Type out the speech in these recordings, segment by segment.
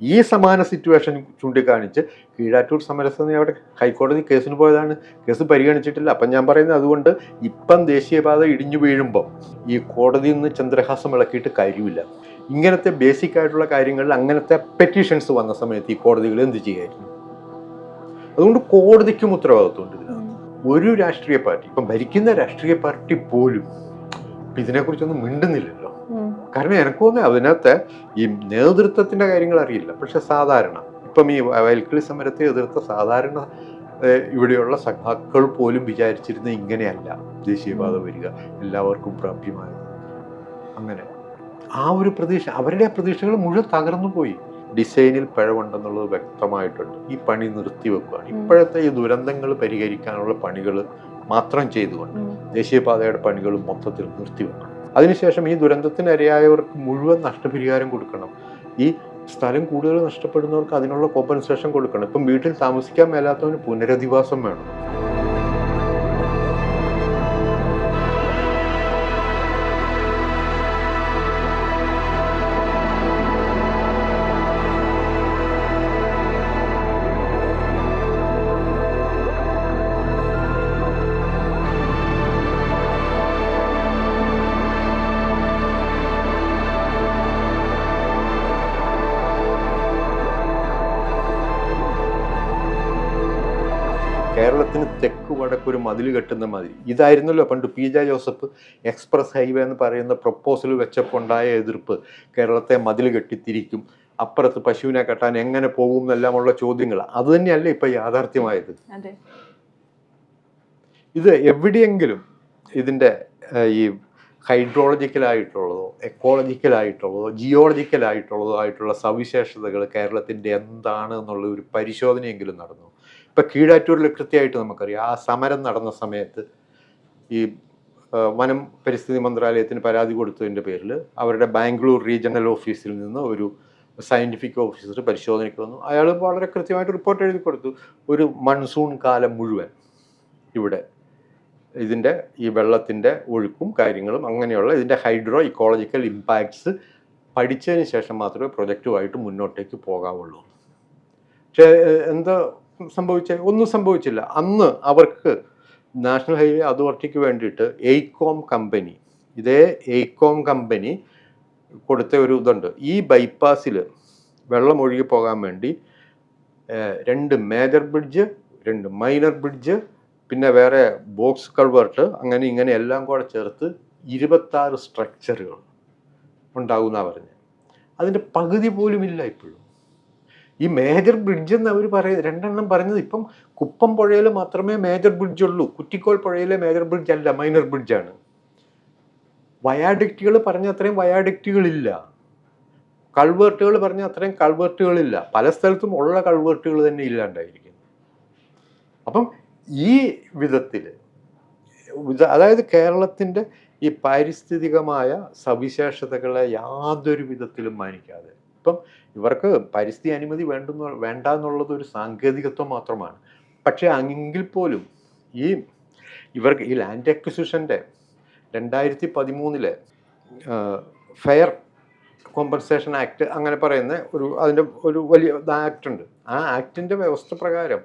ഈ സമാന സിറ്റുവേഷൻ ചൂണ്ടിക്കാണിച്ച് കീഴാറ്റൂർ സമരസമിതി അവിടെ ഹൈക്കോടതി കേസിന് പോയതാണ്, കേസ് പരിഗണിച്ചിട്ടില്ല. അപ്പം ഞാൻ പറയുന്നത് അതുകൊണ്ട് ഇപ്പം ദേശീയപാത ഇടിഞ്ഞു വീഴുമ്പോൾ ഈ കോടതിയിൽ നിന്ന് ചന്ദ്രഹാസം ഇളക്കിയിട്ട് കാര്യമില്ല. ഇങ്ങനത്തെ ബേസിക് ആയിട്ടുള്ള കാര്യങ്ങളിൽ അങ്ങനത്തെ പെറ്റീഷൻസ് വന്ന സമയത്ത് ഈ കോടതികൾ എന്ത് ചെയ്യായിരുന്നു? അതുകൊണ്ട് കോടതിക്കും ഉത്തരവാദിത്വമുണ്ട് ഇതിനകത്ത്. ഒരു രാഷ്ട്രീയ പാർട്ടി, ഇപ്പം ഭരിക്കുന്ന രാഷ്ട്രീയ പാർട്ടി പോലും ഇതിനെക്കുറിച്ചൊന്നും മിണ്ടുന്നില്ലല്ലോ. കാരണം എനിക്ക് തോന്നുന്നത് അതിനകത്ത് ഈ നേതൃത്വത്തിന്റെ കാര്യങ്ങൾ അറിയില്ല. പക്ഷെ സാധാരണ ഇപ്പം ഈ വയൽക്കിളി സമരത്തെ എതിർത്ത സാധാരണ ഇവിടെയുള്ള സഖാക്കൾ പോലും വിചാരിച്ചിരുന്നത് ഇങ്ങനെയല്ല ദേശീയപാത വരിക, എല്ലാവർക്കും പ്രാപ്യമായത്. അങ്ങനെ ആ ഒരു പ്രതീക്ഷ, അവരുടെ പ്രതീക്ഷകൾ മുഴുവൻ തകർന്നു പോയി. ഡിസൈനിൽ പിഴവുണ്ടെന്നുള്ളത് വ്യക്തമായിട്ടുണ്ട്. ഈ പണി നിർത്തിവെക്കുകയാണ്. ഇപ്പോഴത്തെ ഈ ദുരന്തങ്ങൾ പരിഹരിക്കാനുള്ള പണികൾ മാത്രം ചെയ്തുകൊണ്ട് ദേശീയപാതയുടെ പണികൾ മൊത്തത്തിൽ നിർത്തിവെക്കണം. അതിനുശേഷം ഈ ദുരന്തത്തിന് ഇരയായവർക്ക് മുഴുവൻ നഷ്ടപരിഹാരം കൊടുക്കണം. ഈ സ്ഥലം കൂടുതൽ നഷ്ടപ്പെടുന്നവർക്ക് അതിനുള്ള കോമ്പൻസേഷൻ കൊടുക്കണം. ഇപ്പം വീട്ടിൽ താമസിക്കാൻ മേലാത്തവന് പുനരധിവാസം വേണം. കേരളത്തിന് തെക്ക് വടക്കൊരു മതിൽ കെട്ടുന്ന മാതിരി ഇതായിരുന്നല്ലോ പണ്ട് P J Joseph express highway എന്ന് പറയുന്ന പ്രപ്പോസൽ വെച്ചപ്പോൾ ഉണ്ടായ എതിർപ്പ്. കേരളത്തെ മതിൽ കെട്ടിത്തിരിക്കും, അപ്പുറത്ത് പശുവിനെ കെട്ടാൻ എങ്ങനെ പോകും എന്നെല്ലാമുള്ള ചോദ്യങ്ങൾ. അത് തന്നെയല്ലേ ഇപ്പൊ യാഥാർത്ഥ്യമായത്. ഇത് എവിടെയെങ്കിലും ഇതിൻ്റെ ഈ ഹൈഡ്രോളജിക്കലായിട്ടുള്ളതോ എക്കോളജിക്കലായിട്ടുള്ളതോ ജിയോളജിക്കലായിട്ടുള്ളതോ ആയിട്ടുള്ള സവിശേഷതകൾ കേരളത്തിൻ്റെ എന്താണ് എന്നുള്ള ഒരു പരിശോധനയെങ്കിലും നടന്നു? ഇപ്പം കീഴാറ്റൂരിൽ കൃത്യമായിട്ട് നമുക്കറിയാം, ആ സമരം നടന്ന സമയത്ത് ഈ വനം പരിസ്ഥിതി മന്ത്രാലയത്തിന് പരാതി കൊടുത്തതിൻ്റെ പേരിൽ അവരുടെ ബാംഗ്ലൂർ റീജിയണൽ ഓഫീസിൽ നിന്ന് ഒരു സയൻറ്റിഫിക് ഓഫീസർ പരിശോധനയ്ക്ക് വന്നു. അയാൾ വളരെ കൃത്യമായിട്ട് റിപ്പോർട്ട് എഴുതി കൊടുത്തു. ഒരു മൺസൂൺ കാലം മുഴുവൻ ഇവിടെ ഇതിൻ്റെ ഈ വെള്ളത്തിൻ്റെ ഒഴുക്കും കാര്യങ്ങളും അങ്ങനെയുള്ള ഇതിൻ്റെ ഹൈഡ്രോ ഇക്കോളജിക്കൽ ഇമ്പാക്ട്സ് പഠിച്ചതിന് ശേഷം മാത്രമേ പ്രൊജക്റ്റുമായിട്ട് മുന്നോട്ടേക്ക് പോകാവുള്ളൂ. പക്ഷേ എന്താ സംഭവിച്ചത്? ഒന്നും സംഭവിച്ചില്ല. അന്ന് അവർക്ക് നാഷണൽ ഹൈവേ അതോറിറ്റിക്ക് വേണ്ടിയിട്ട് എയ്കോം കമ്പനി, ഇതേ എയ്കോം കമ്പനി കൊടുത്ത ഒരു ഇതുണ്ട്. ഈ ബൈപ്പാസിൽ വെള്ളം ഒഴുകി പോകാൻ വേണ്ടി 2 മേജർ ബ്രിഡ്ജ്, 2 മൈനർ ബ്രിഡ്ജ്, പിന്നെ വേറെ ബോക്സ് കൾവേർട്ട്, അങ്ങനെ ഇങ്ങനെ എല്ലാം കൂടെ ചേർത്ത് 26 സ്ട്രക്ചറുകൾ ഉണ്ടാകുമെന്നാണ് പറഞ്ഞത്. അതിൻ്റെ പകുതി പോലും ഇല്ല ഇപ്പോഴും. ഈ മേജർ ബ്രിഡ്ജ് എന്ന് അവർ രണ്ടെണ്ണം പറഞ്ഞത് ഇപ്പം കുപ്പം പുഴയിൽ മാത്രമേ മേജർ ബ്രിഡ്ജ് ഉള്ളൂ. കുറ്റിക്കോൾ പുഴയിലെ മേജർ ബ്രിഡ്ജ് അല്ല, മൈനർ ബ്രിഡ്ജാണ്. വയാഡിക്റ്റുകൾ പറഞ്ഞ അത്രയും വയാഡിക്റ്റുകളില്ല. കൾവേർട്ടുകൾ പറഞ്ഞ അത്രയും കൾവേർട്ടുകളില്ല. പല സ്ഥലത്തും ഉള്ള കൾവേർട്ടുകൾ തന്നെ ഇല്ലാണ്ടായിരിക്കുന്നു. അപ്പം ഈ വിധത്തിൽ അതായത് കേരളത്തിൻ്റെ ഈ പാരിസ്ഥിതികമായ സവിശേഷതകളെ യാതൊരു വിധത്തിലും മാനിക്കാതെ, ഇപ്പം ഇവർക്ക് പരിസ്ഥിതി അനുമതി വേണ്ട എന്നുള്ളത് ഒരു സാങ്കേതികത്വം മാത്രമാണ്. പക്ഷേ എങ്കിൽ പോലും ഇവർക്ക് ഈ ലാൻഡ് അക്വിസിഷൻ്റെ 2013 ഫെയർ കോമ്പൻസേഷൻ ആക്ട് അങ്ങനെ പറയുന്ന അതിൻ്റെ ഒരു വലിയ ആക്ട് ഉണ്ട്. ആ ആക്ടിൻ്റെ വ്യവസ്ഥ പ്രകാരം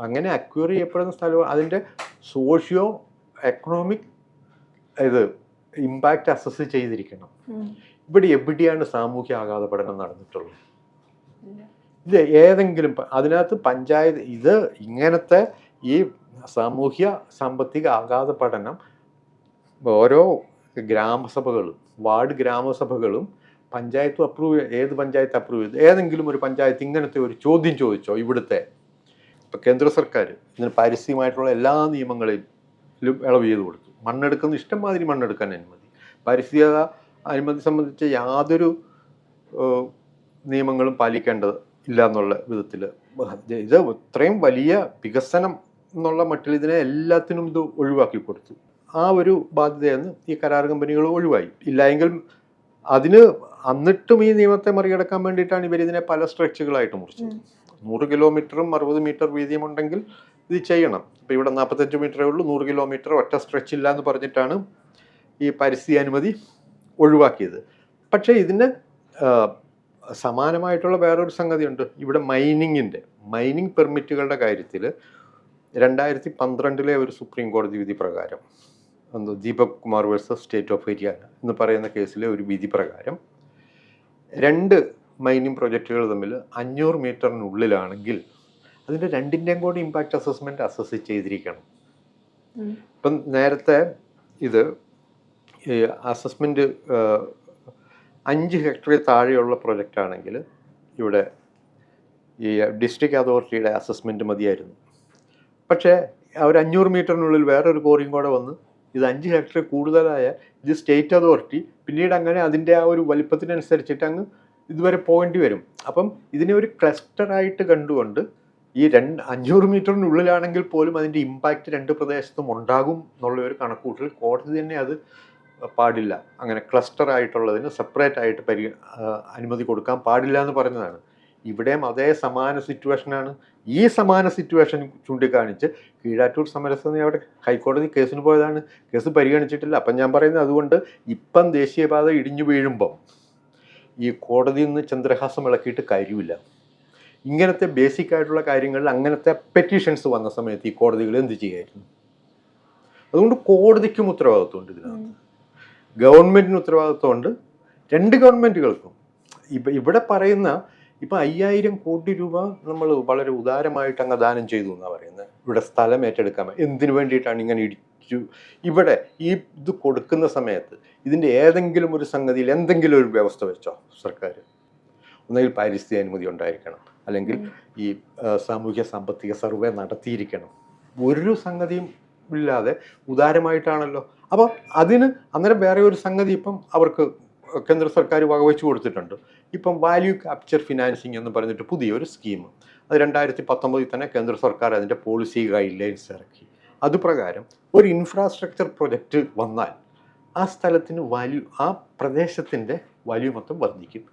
അങ്ങനെ അക്വയർ ചെയ്യപ്പെടുന്ന സ്ഥലം അതിൻ്റെ സോഷ്യോ എക്കണോമിക് ഇമ്പാക്റ്റ് അസസ് ചെയ്തിരിക്കണം. ഇവിടെ എവിടെയാണ് സാമൂഹ്യ ആഘാത പഠനം നടന്നിട്ടുള്ളത്? ഇത് ഏതെങ്കിലും അതിനകത്ത് പഞ്ചായത്ത് ഇങ്ങനത്തെ ഈ സാമൂഹ്യ സാമ്പത്തിക ആഘാത പഠനം ഓരോ ഗ്രാമസഭകളും വാർഡ് ഗ്രാമസഭകളും പഞ്ചായത്ത് ഏത് പഞ്ചായത്ത് അപ്രൂവ് ചെയ്തു? ഏതെങ്കിലും ഒരു പഞ്ചായത്ത് ഇങ്ങനത്തെ ഒരു ചോദ്യം ചോദിച്ചോ? ഇവിടുത്തെ ഇപ്പം കേന്ദ്ര സർക്കാർ ഇതിന് പാരിസ്ഥിതികമായിട്ടുള്ള എല്ലാ നിയമങ്ങളെയും ഇളവ് ചെയ്ത് കൊടുത്തു. മണ്ണെടുക്കുന്ന ഇഷ്ടംമാതിരി മണ്ണെടുക്കാൻ അനുമതി, പരിസ്ഥിതി അനുമതി സംബന്ധിച്ച് യാതൊരു നിയമങ്ങളും പാലിക്കേണ്ടത് ഇല്ല എന്നുള്ള വിധത്തിൽ ഇത് ഇത്രയും വലിയ വികസനം എന്നുള്ള മട്ടിൽ ഇതിനെ എല്ലാത്തിനും ഇത് ഒഴിവാക്കി കൊടുത്തു. ആ ഒരു ബാധ്യതയെന്ന് ഈ കരാർ കമ്പനികൾ ഒഴിവായി. ഇല്ലായെങ്കിൽ എന്നിട്ടും ഈ നിയമത്തെ മറികടക്കാൻ വേണ്ടിയിട്ടാണ് ഇവരിതിനെ പല സ്ട്രെച്ചുകളായിട്ട് മുറിച്ചത്. 100 കിലോമീറ്ററും 60 മീറ്റർ വീതിയുമുണ്ടെങ്കിൽ ഇത് ചെയ്യണം. ഇപ്പോൾ ഇവിടെ 45 മീറ്ററേ ഉള്ളൂ, 100 കിലോമീറ്റർ ഒറ്റ സ്ട്രെച്ചില്ല എന്ന് പറഞ്ഞിട്ടാണ് ഈ പരിസ്ഥിതി അനുമതി ഒഴിവാക്കിയത്. പക്ഷേ ഇതിന് സമാനമായിട്ടുള്ള വേറൊരു സംഗതിയുണ്ട് ഇവിടെ. മൈനിങ് പെർമിറ്റുകളുടെ കാര്യത്തിൽ 2012 ഒരു സുപ്രീം കോടതി വിധി പ്രകാരം, Deepak Kumar versus state of Haryana എന്ന് പറയുന്ന കേസിലെ ഒരു വിധി പ്രകാരം 2 മൈനിങ് പ്രൊജക്റ്റുകൾ തമ്മിൽ 500 മീറ്ററിനുള്ളിലാണെങ്കിൽ അതിൻ്റെ രണ്ടിൻ്റെയും കൂടി ഇമ്പാക്റ്റ് അസസ്മെൻറ്റ് അസസ് ചെയ്തിരിക്കണം. ഇപ്പം നേരത്തെ ഇത് അസസ്മെൻറ്റ് 5 ഹെക്ടറിൽ താഴെയുള്ള പ്രൊജക്റ്റ് ആണെങ്കിൽ ഇവിടെ ഈ ഡിസ്ട്രിക്ട് അതോറിറ്റിയുടെ അസസ്മെൻറ്റ് മതിയായിരുന്നു. പക്ഷേ അവർ 500 മീറ്ററിനുള്ളിൽ വേറൊരു കോറിയും കൂടെ വന്ന് ഇത് 5 ഹെക്ടർ കൂടുതലായ ഇത് സ്റ്റേറ്റ് അതോറിറ്റി പിന്നീട് അങ്ങനെ അതിൻ്റെ ആ ഒരു വലിപ്പത്തിനനുസരിച്ചിട്ട് അങ്ങ് ഇതുവരെ പോകേണ്ടി വരും. അപ്പം ഇതിനെ ഒരു ക്ലസ്റ്ററായിട്ട് കണ്ടുകൊണ്ട് ഈ 500 മീറ്ററിനുള്ളിലാണെങ്കിൽ പോലും അതിൻ്റെ ഇമ്പാക്റ്റ് 2 പ്രദേശത്തും ഉണ്ടാകും എന്നുള്ള ഒരു കണക്കൂട്ടൽ കോടതി തന്നെ അത് പാടില്ല, അങ്ങനെ ക്ലസ്റ്റർ ആയിട്ടുള്ളതിന് സെപ്പറേറ്റ് ആയിട്ട് അനുമതി കൊടുക്കാൻ പാടില്ല എന്ന് പറഞ്ഞതാണ്. ഇവിടെയും അതേ സമാന സിറ്റുവേഷനാണ്. ഈ സമാന സിറ്റുവേഷൻ ചൂണ്ടിക്കാണിച്ച് കീഴാറ്റൂർ സമരസമിതി അവിടെ ഹൈക്കോടതി കേസിന് പോയതാണ്, കേസ് പരിഗണിച്ചിട്ടില്ല. അപ്പം ഞാൻ പറയുന്നത് അതുകൊണ്ട് ഇപ്പം ദേശീയപാത ഇടിഞ്ഞു വീഴുമ്പം ഈ കോടതിയിൽ നിന്ന് ചന്ദ്രഹാസം ഇളക്കിയിട്ട് കാര്യമില്ല. ഇങ്ങനത്തെ ബേസിക് ആയിട്ടുള്ള കാര്യങ്ങളിൽ അങ്ങനത്തെ പെറ്റീഷൻസ് വന്ന സമയത്ത് ഈ കോടതികൾ എന്ത് ചെയ്യായിരുന്നു? അതുകൊണ്ട് കോടതിക്കും ഉത്തരവാദിത്വമുണ്ട് ഇതിനകത്ത്, ഗവൺമെൻറ്റിന് ഉത്തരവാദിത്വമുണ്ട്, 2 ഗവൺമെൻറ്റുകൾക്കും. ഇവിടെ പറയുന്ന ഇപ്പം 5000 കോടി രൂപ നമ്മൾ വളരെ ഉദാരമായിട്ട് അങ്ങ് ദാനം ചെയ്തു എന്നാണ് പറയുന്നത്. ഇവിടെ സ്ഥലം ഏറ്റെടുക്കാൻ എന്തിനു വേണ്ടിയിട്ടാണ് ഇങ്ങനെ ഇടിച്ചു? ഇവിടെ ഈ ഇത് കൊടുക്കുന്ന സമയത്ത് ഇതിൻ്റെ ഏതെങ്കിലും ഒരു സംഗതിയിൽ എന്തെങ്കിലും ഒരു വ്യവസ്ഥ വെച്ചോ സർക്കാർ? ഒന്നുകിൽ പാരിസ്ഥിതിക അനുമതി ഉണ്ടായിരിക്കണം, അല്ലെങ്കിൽ ഈ സാമൂഹ്യ സാമ്പത്തിക സർവേ നടത്തിയിരിക്കണം. ഒരു സംഗതിയും ഇല്ലാതെ ഉദാരമായിട്ടാണല്ലോ. അപ്പോൾ അതിന് അന്നേരം വേറെ ഒരു സംഗതി ഇപ്പം അവർക്ക് കേന്ദ്ര സർക്കാർ വകവെച്ച് കൊടുത്തിട്ടുണ്ട്. ഇപ്പം വാല്യൂ ക്യാപ്ചർ ഫിനാൻസിങ് എന്ന് പറഞ്ഞിട്ട് പുതിയൊരു സ്കീം, അത് 2019 തന്നെ കേന്ദ്ര സർക്കാർ അതിൻ്റെ പോളിസി ഗൈഡ് ലൈൻസ് ഇറക്കി. അതുപ്രകാരം ഒരു ഇൻഫ്രാസ്ട്രക്ചർ പ്രൊജക്റ്റ് വന്നാൽ ആ സ്ഥലത്തിന് വാല്യൂ, ആ പ്രദേശത്തിൻ്റെ വാല്യൂ മൊത്തം വർദ്ധിക്കും.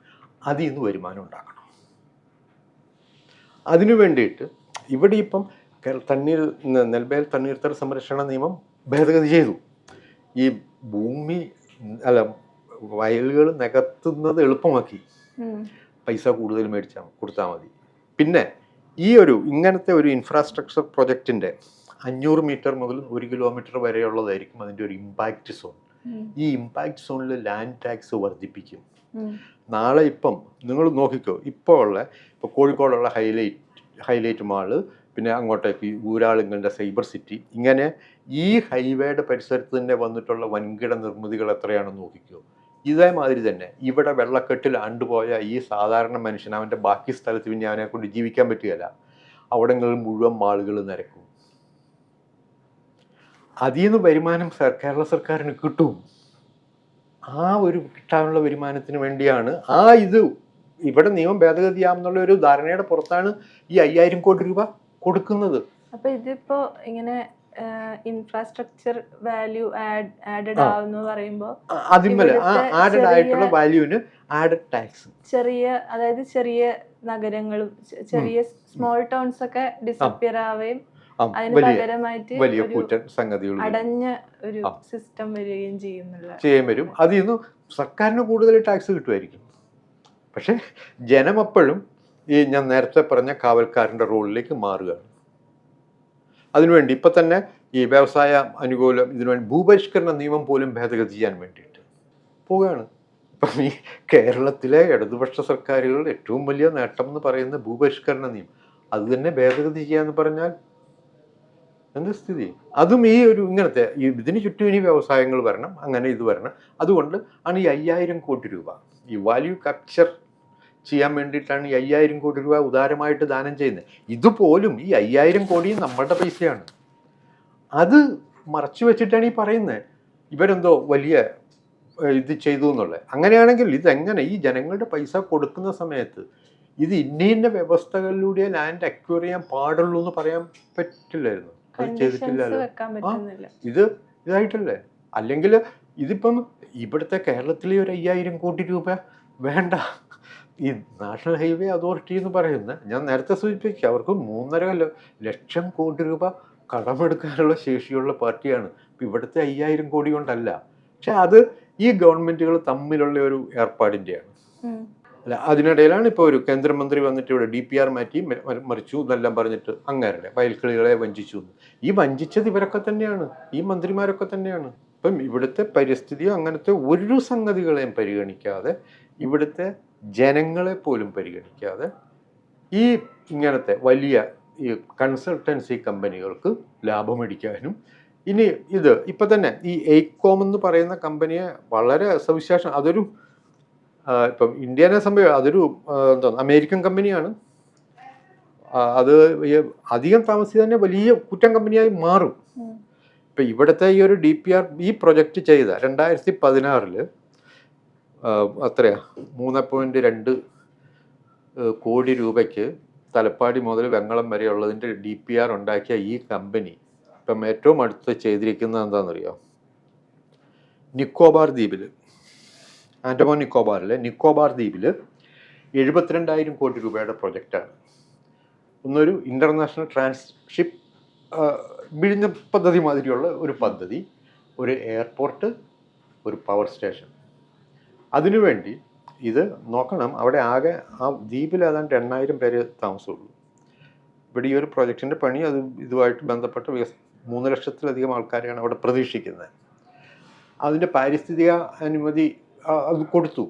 അതിൽ നിന്ന് വരുമാനം ഉണ്ടാക്കണം. അതിനു വേണ്ടിയിട്ട് ഇവിടെ ഇപ്പം നെൽബേൽ തണ്ണീർത്തട സംരക്ഷണ നിയമം ഭേദഗതി ചെയ്തു. ഈ ഭൂമി വയലുകൾ നികത്തുന്നത് എളുപ്പമാക്കി, പൈസ കൂടുതൽ കൊടുത്താൽ മതി. പിന്നെ ഈ ഇങ്ങനത്തെ ഒരു ഇൻഫ്രാസ്ട്രക്ചർ പ്രൊജക്റ്റിൻ്റെ 500 മീറ്റർ മുതൽ 1 കിലോമീറ്റർ വരെയുള്ളതായിരിക്കും അതിൻ്റെ ഒരു ഇമ്പാക്റ്റ് സോൺ. ഈ ഇമ്പാക്റ്റ് സോണിൽ ലാൻഡ് ടാക്സ് വർദ്ധിപ്പിക്കും. നാളെ ഇപ്പം നിങ്ങൾ നോക്കിക്കോ, ഇപ്പോൾ കോഴിക്കോടുള്ള ഹൈലൈറ്റ് മാള്, പിന്നെ അങ്ങോട്ടേക്ക് ഊരാളുങ്ങളുടെ സൈബർ സിറ്റി, ഇങ്ങനെ ഈ ഹൈവേയുടെ പരിസരത്ത് തന്നെ വന്നിട്ടുള്ള വൻകിട നിർമ്മിതികൾ എത്രയാണെന്ന് നോക്കിക്കോ. ഇതേമാതിരി തന്നെ ഇവിടെ വെള്ളക്കെട്ടിൽ ആണ്ടുപോയ ഈ സാധാരണ മനുഷ്യൻ അവൻ്റെ ബാക്കി സ്ഥലത്ത് പിന്നെ അവനെ കൊണ്ട് ജീവിക്കാൻ പറ്റുകയില്ല. അവിടങ്ങളിൽ മുഴുവൻ മാളുകൾ നിരക്കും. അതിൽ നിന്ന് വരുമാനം കേരള സർക്കാരിന് കിട്ടും. ആ ഒരു കിട്ടാനുള്ള വരുമാനത്തിന് വേണ്ടിയാണ് ഇവിടെ നിയമം ഭേദഗതിയാമെന്നുള്ള ഒരു ധാരണയുടെ പുറത്താണ് ഈ 5000 കോടി രൂപ കൊടുക്കുന്നത്. അപ്പൊ ഇതിപ്പോ ഇങ്ങനെ ഇൻഫ്രാസ്ട്രക്ചർ വാല്യൂ ആഡഡ് ആവുന്നു പറയുമ്പോൾ അതിന്മേൽ ആഡഡ് ആയിട്ടുള്ള വാല്യൂവിന് ആഡഡ് ടാക്സ്, അതായത് ചെറിയ നഗരങ്ങളും ചെറിയ സ്മോൾ ടൗൺസ് ഒക്കെ ഡിസപ്പിയർ ആവുകയും അതിന് പകരമായിട്ട് വലിയ കൂറ്റൻ സംഗതികൾ അടഞ്ഞ ഒരു സിസ്റ്റം വരികയും വരും. അതിൽ നിന്ന് സർക്കാരിന് കൂടുതൽ ടാക്സ് കിട്ടുമായിരിക്കും. പക്ഷെ ജനം അപ്പോഴും ഈ ഞാൻ നേരത്തെ പറഞ്ഞ കാവൽക്കാരൻ്റെ റോളിലേക്ക് മാറുകയാണ്. അതിനുവേണ്ടി ഇപ്പം തന്നെ ഈ വ്യവസായ അനുകൂലം ഇതിനുവേണ്ടി ഭൂപരിഷ്കരണ നിയമം പോലും ഭേദഗതി ചെയ്യാൻ വേണ്ടിയിട്ട് പോവുകയാണ്. ഇപ്പം ഈ കേരളത്തിലെ ഇടതുപക്ഷ സർക്കാരുകളുടെ ഏറ്റവും വലിയ നേട്ടം എന്ന് പറയുന്ന ഭൂപരിഷ്കരണ നിയമം, അത് തന്നെ ഭേദഗതി ചെയ്യാന്ന് പറഞ്ഞാൽ എന്താ സ്ഥിതി? അതും ഈ ഇങ്ങനത്തെ ഇതിന് ചുറ്റും ഇനി വ്യവസായങ്ങൾ വരണം, അങ്ങനെ ഇത് വരണം. അതുകൊണ്ട് ആണ് ഈ 5000 കോടി രൂപ ഈ വാല്യൂ ക്യാപ്ചർ ചെയ്യാൻ വേണ്ടിയിട്ടാണ് ഈ 5000 കോടി രൂപ ഉദാരമായിട്ട് ദാനം ചെയ്യുന്നത്. ഇതുപോലും ഈ 5000 കോടിയും നമ്മുടെ പൈസയാണ്. അത് മറച്ചു വെച്ചിട്ടാണ് ഈ പറയുന്നത് ഇവരെന്തോ വലിയ ഇത് ചെയ്തു എന്നുള്ളത്. അങ്ങനെയാണെങ്കിൽ ഇതെങ്ങനെ ഈ ജനങ്ങളുടെ പൈസ കൊടുക്കുന്ന സമയത്ത് ഇത് ഇന്ന വ്യവസ്ഥകളിലൂടെ ലാൻഡ് അക്വയർ ചെയ്യാൻ പാടുള്ളൂ എന്ന് പറയാൻ പറ്റില്ലായിരുന്നു. അത് ചെയ്തിട്ടില്ലല്ലോ. ഇതായിട്ടല്ലേ? അല്ലെങ്കിൽ ഇതിപ്പം ഇവിടുത്തെ കേരളത്തിലെ ഒരു 5000 കോടി രൂപ വേണ്ട. ഈ നാഷണൽ ഹൈവേ അതോറിറ്റി എന്ന് പറയുന്ന, ഞാൻ നേരത്തെ സൂചിപ്പിച്ചു, അവർക്ക് 3.5 ലക്ഷം കോടി രൂപ കടമെടുക്കാനുള്ള ശേഷിയുള്ള പാർട്ടിയാണ്. ഇവിടുത്തെ 5000 കോടി കൊണ്ടല്ല. പക്ഷെ അത് ഈ ഗവൺമെന്റുകൾ തമ്മിലുള്ള ഒരു ഏർപ്പാടിൻ്റെയാണ്. അല്ല, അതിനിടയിലാണ് ഇപ്പോൾ ഒരു കേന്ദ്രമന്ത്രി വന്നിട്ട് ഇവിടെ DPR മാറ്റി മറിച്ചു എന്നെല്ലാം പറഞ്ഞിട്ട് അങ്ങേരുടെ വയൽക്കിളികളെ വഞ്ചിച്ചു എന്ന്. ഈ വഞ്ചിച്ചത് ഇവരൊക്കെ തന്നെയാണ്, ഈ മന്ത്രിമാരൊക്കെ തന്നെയാണ്. ഇപ്പം ഇവിടുത്തെ പരിസ്ഥിതിയോ അങ്ങനത്തെ ഒരു സംഗതികളെയും പരിഗണിക്കാതെ, ഇവിടുത്തെ ജനങ്ങളെ പോലും പരിഗണിക്കാതെ ഈ ഇങ്ങനത്തെ വലിയ ഈ കൺസൾട്ടൻസി കമ്പനികൾക്ക് ലാഭമടിക്കാനും, ഇനി ഇത് ഇപ്പം തന്നെ ഈ എയ്കോം എന്ന് പറയുന്ന കമ്പനിയെ വളരെ സവിശേഷം, അതൊരു ഇപ്പം ഇന്ത്യനെ സംബന്ധിച്ച് അതൊരു എന്താ അമേരിക്കൻ കമ്പനിയാണ്. അത് അധികം താമസിച്ച് തന്നെ വലിയ കുറ്റം കമ്പനിയായി മാറും. ഇപ്പം ഇവിടുത്തെ ഈ ഒരു DPR ഈ പ്രൊജക്റ്റ് ചെയ്ത 2016 അത്രയാ 3.2 കോടി രൂപയ്ക്ക് തലപ്പാടി മുതൽ വെങ്ങളം വരെയുള്ളതിൻ്റെ DPR ഉണ്ടാക്കിയ ഈ കമ്പനി ഇപ്പം ഏറ്റവും അടുത്ത് ചെയ്തിരിക്കുന്നത് എന്താണെന്നറിയോ? നിക്കോബാർ ദ്വീപിൽ, ആൻഡമാൻ നിക്കോബാറിലെ നിക്കോബാർ ദ്വീപിൽ 72,000 കോടി രൂപയുടെ പ്രൊജക്റ്റാണ്. ഒന്നൊരു ഇൻ്റർനാഷണൽ ട്രാൻസ്ഷിപ്പ് വിഴിഞ്ഞ പദ്ധതി മാതിരിയുള്ള ഒരു പദ്ധതി, ഒരു എയർപോർട്ട്, ഒരു പവർ സ്റ്റേഷൻ. അതിനുവേണ്ടി ഇത് നോക്കണം, അവിടെ ആകെ ആ ദ്വീപിൽ ഏതാണ്ട് 8,000 പേര് താമസമുള്ളൂ. ഇവിടെ ഈ ഒരു പ്രൊജക്റ്റിൻ്റെ പണി അത് ഇതുമായിട്ട് ബന്ധപ്പെട്ട് 3 ലക്ഷത്തിലധികം ആൾക്കാരെയാണ് അവിടെ പ്രതീക്ഷിക്കുന്നത്. അതിൻ്റെ പാരിസ്ഥിതിക അനുമതി അത് കൊടുത്തു.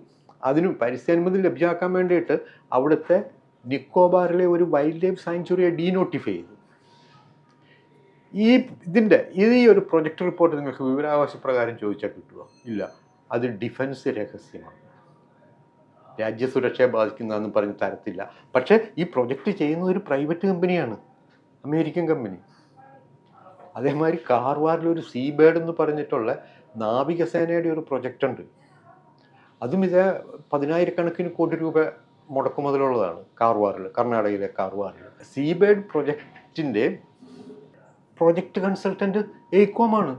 അതിന് പരിസ്ഥിതി അനുമതി ലഭ്യമാക്കാൻ വേണ്ടിയിട്ട് അവിടുത്തെ നിക്കോബാറിലെ ഒരു വൈൽഡ് ലൈഫ് സാങ്ച്വറിയെ ഡീനോട്ടിഫൈ ചെയ്തു. ഈ ഒരു പ്രൊജക്ട് റിപ്പോർട്ട് നിങ്ങൾക്ക് വിവരാവകാശ പ്രകാരം ചോദിച്ചാൽ കിട്ടുമോ? ഇല്ല, അത് ഡിഫൻസ് രഹസ്യമാണ്, രാജ്യസുരക്ഷയെ ബാധിക്കുന്നതെന്ന് പറഞ്ഞ് തരത്തില്ല. പക്ഷേ ഈ പ്രൊജക്റ്റ് ചെയ്യുന്ന ഒരു പ്രൈവറ്റ് കമ്പനിയാണ്, അമേരിക്കൻ കമ്പനി. അതേമാതിരി കാർവാറിലൊരു സീബേർഡ് എന്ന് പറഞ്ഞിട്ടുള്ള നാവികസേനയുടെ ഒരു പ്രൊജക്റ്റ് ഉണ്ട്. അതും ഇതേ 10,000 കോടി രൂപ മുടക്കുമുതലുള്ളതാണ്. കാർവാറിൽ, കർണാടകയിലെ കാർവാറിൽ സീബേർഡ് പ്രൊജക്റ്റിൻ്റെ പ്രൊജക്റ്റ് കൺസൾട്ടൻറ്റ് എയ്കോമാണ്.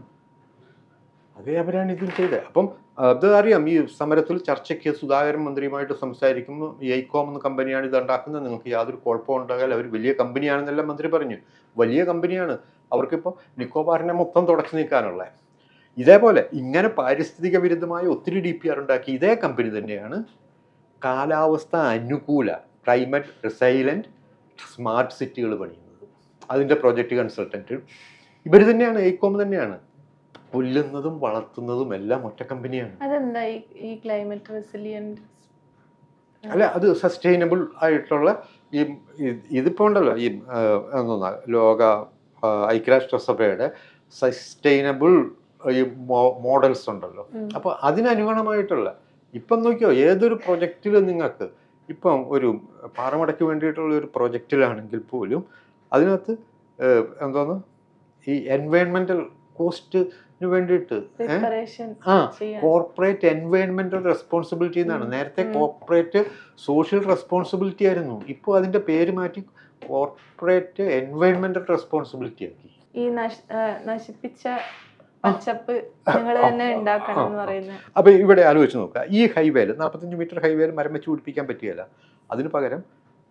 അതേ അവരാണ് ഇതിൽ ചെയ്തത്. അപ്പം അത് അറിയാം, ഈ സമരത്തിൽ ചർച്ചയ്ക്ക് സുധാകരൻ മന്ത്രിയുമായിട്ട് സംസാരിക്കുമ്പോൾ എയ്കോം എന്ന കമ്പനിയാണ് ഇത് ഉണ്ടാക്കുന്നത്, നിങ്ങൾക്ക് യാതൊരു കുഴപ്പവും ഉണ്ടാകാൻ, അവർ വലിയ കമ്പനിയാണെന്നെല്ലാം മന്ത്രി പറഞ്ഞു. വലിയ കമ്പനിയാണ്, അവർക്കിപ്പോൾ നിക്കോബാറിനെ മൊത്തം തുടച്ചു നീക്കാനുള്ള. ഇതേപോലെ ഇങ്ങനെ പാരിസ്ഥിതിക വിരുദ്ധമായ ഒത്തിരി DPR ഉണ്ടാക്കി ഇതേ കമ്പനി തന്നെയാണ് കാലാവസ്ഥ അനുകൂല ക്ലൈമറ്റ് റിസൈലൻറ്റ് സ്മാർട്ട് സിറ്റികൾ പണിയുന്നത്. അതിൻ്റെ പ്രൊജക്റ്റ് കൺസൾട്ടൻറ്റ് ഇവർ തന്നെയാണ്, എയ്കോം തന്നെയാണ്. കൊല്ലുന്നതും വളർത്തുന്നതും എല്ലാം ഒറ്റ കമ്പനിയാണ്. അതെന്താ ഈ ക്ലൈമറ്റ് റെസിലിയന്റ്? അല്ല, അത് സസ്റ്റൈനബിൾ ആയിട്ടുള്ള ഇതിപ്പോൾ ഉണ്ടല്ലോ, ഈ എന്താ ലോക ഐക്യരാഷ്ട്രസഭയുടെ സസ്റ്റൈനബിൾ ഈ മോഡൽസ് ഉണ്ടല്ലോ. അപ്പോൾ അതിനനുഗുണമായിട്ടുള്ള ഇപ്പം നോക്കിയോ, ഏതൊരു പ്രൊജക്റ്റിൽ നിങ്ങൾക്ക് ഇപ്പം ഒരു പാറമടയ്ക്ക് വേണ്ടിയിട്ടുള്ള ഒരു പ്രൊജക്റ്റിലാണെങ്കിൽ പോലും അതിനകത്ത് എന്തോന്ന് ഈ എൻവയോൺമെന്റൽ കോസ്റ്റിന് വേണ്ടിയിട്ട് കോർപ്പറേറ്റ് എൻവയോൺമെന്റൽ റെസ്പോൺസിബിലിറ്റി എന്നാണ്. നേരത്തെ കോർപ്പറേറ്റ് സോഷ്യൽ റെസ്പോൺസിബിലിറ്റി ആയിരുന്നു, ഇപ്പോൾ അതിന്റെ പേര് മാറ്റി കോർപ്പറേറ്റ് എൻവയോൺമെന്റൽ റെസ്പോൺസിബിലിറ്റി ആക്കി. ഈ നശിപ്പിച്ച പച്ചപ്പ് നിങ്ങൾ തന്നെ ഉണ്ടാക്കണം എന്ന് പറയുന്നത്. അപ്പൊ ഇവിടെ ആലോചിച്ച് നോക്കുക, ഈ ഹൈവേയിൽ 45 മീറ്റർ ഹൈവേയിൽ മരം വെച്ച് പിടിപ്പിക്കാൻ പറ്റുകയില്ല. അതിന് പകരം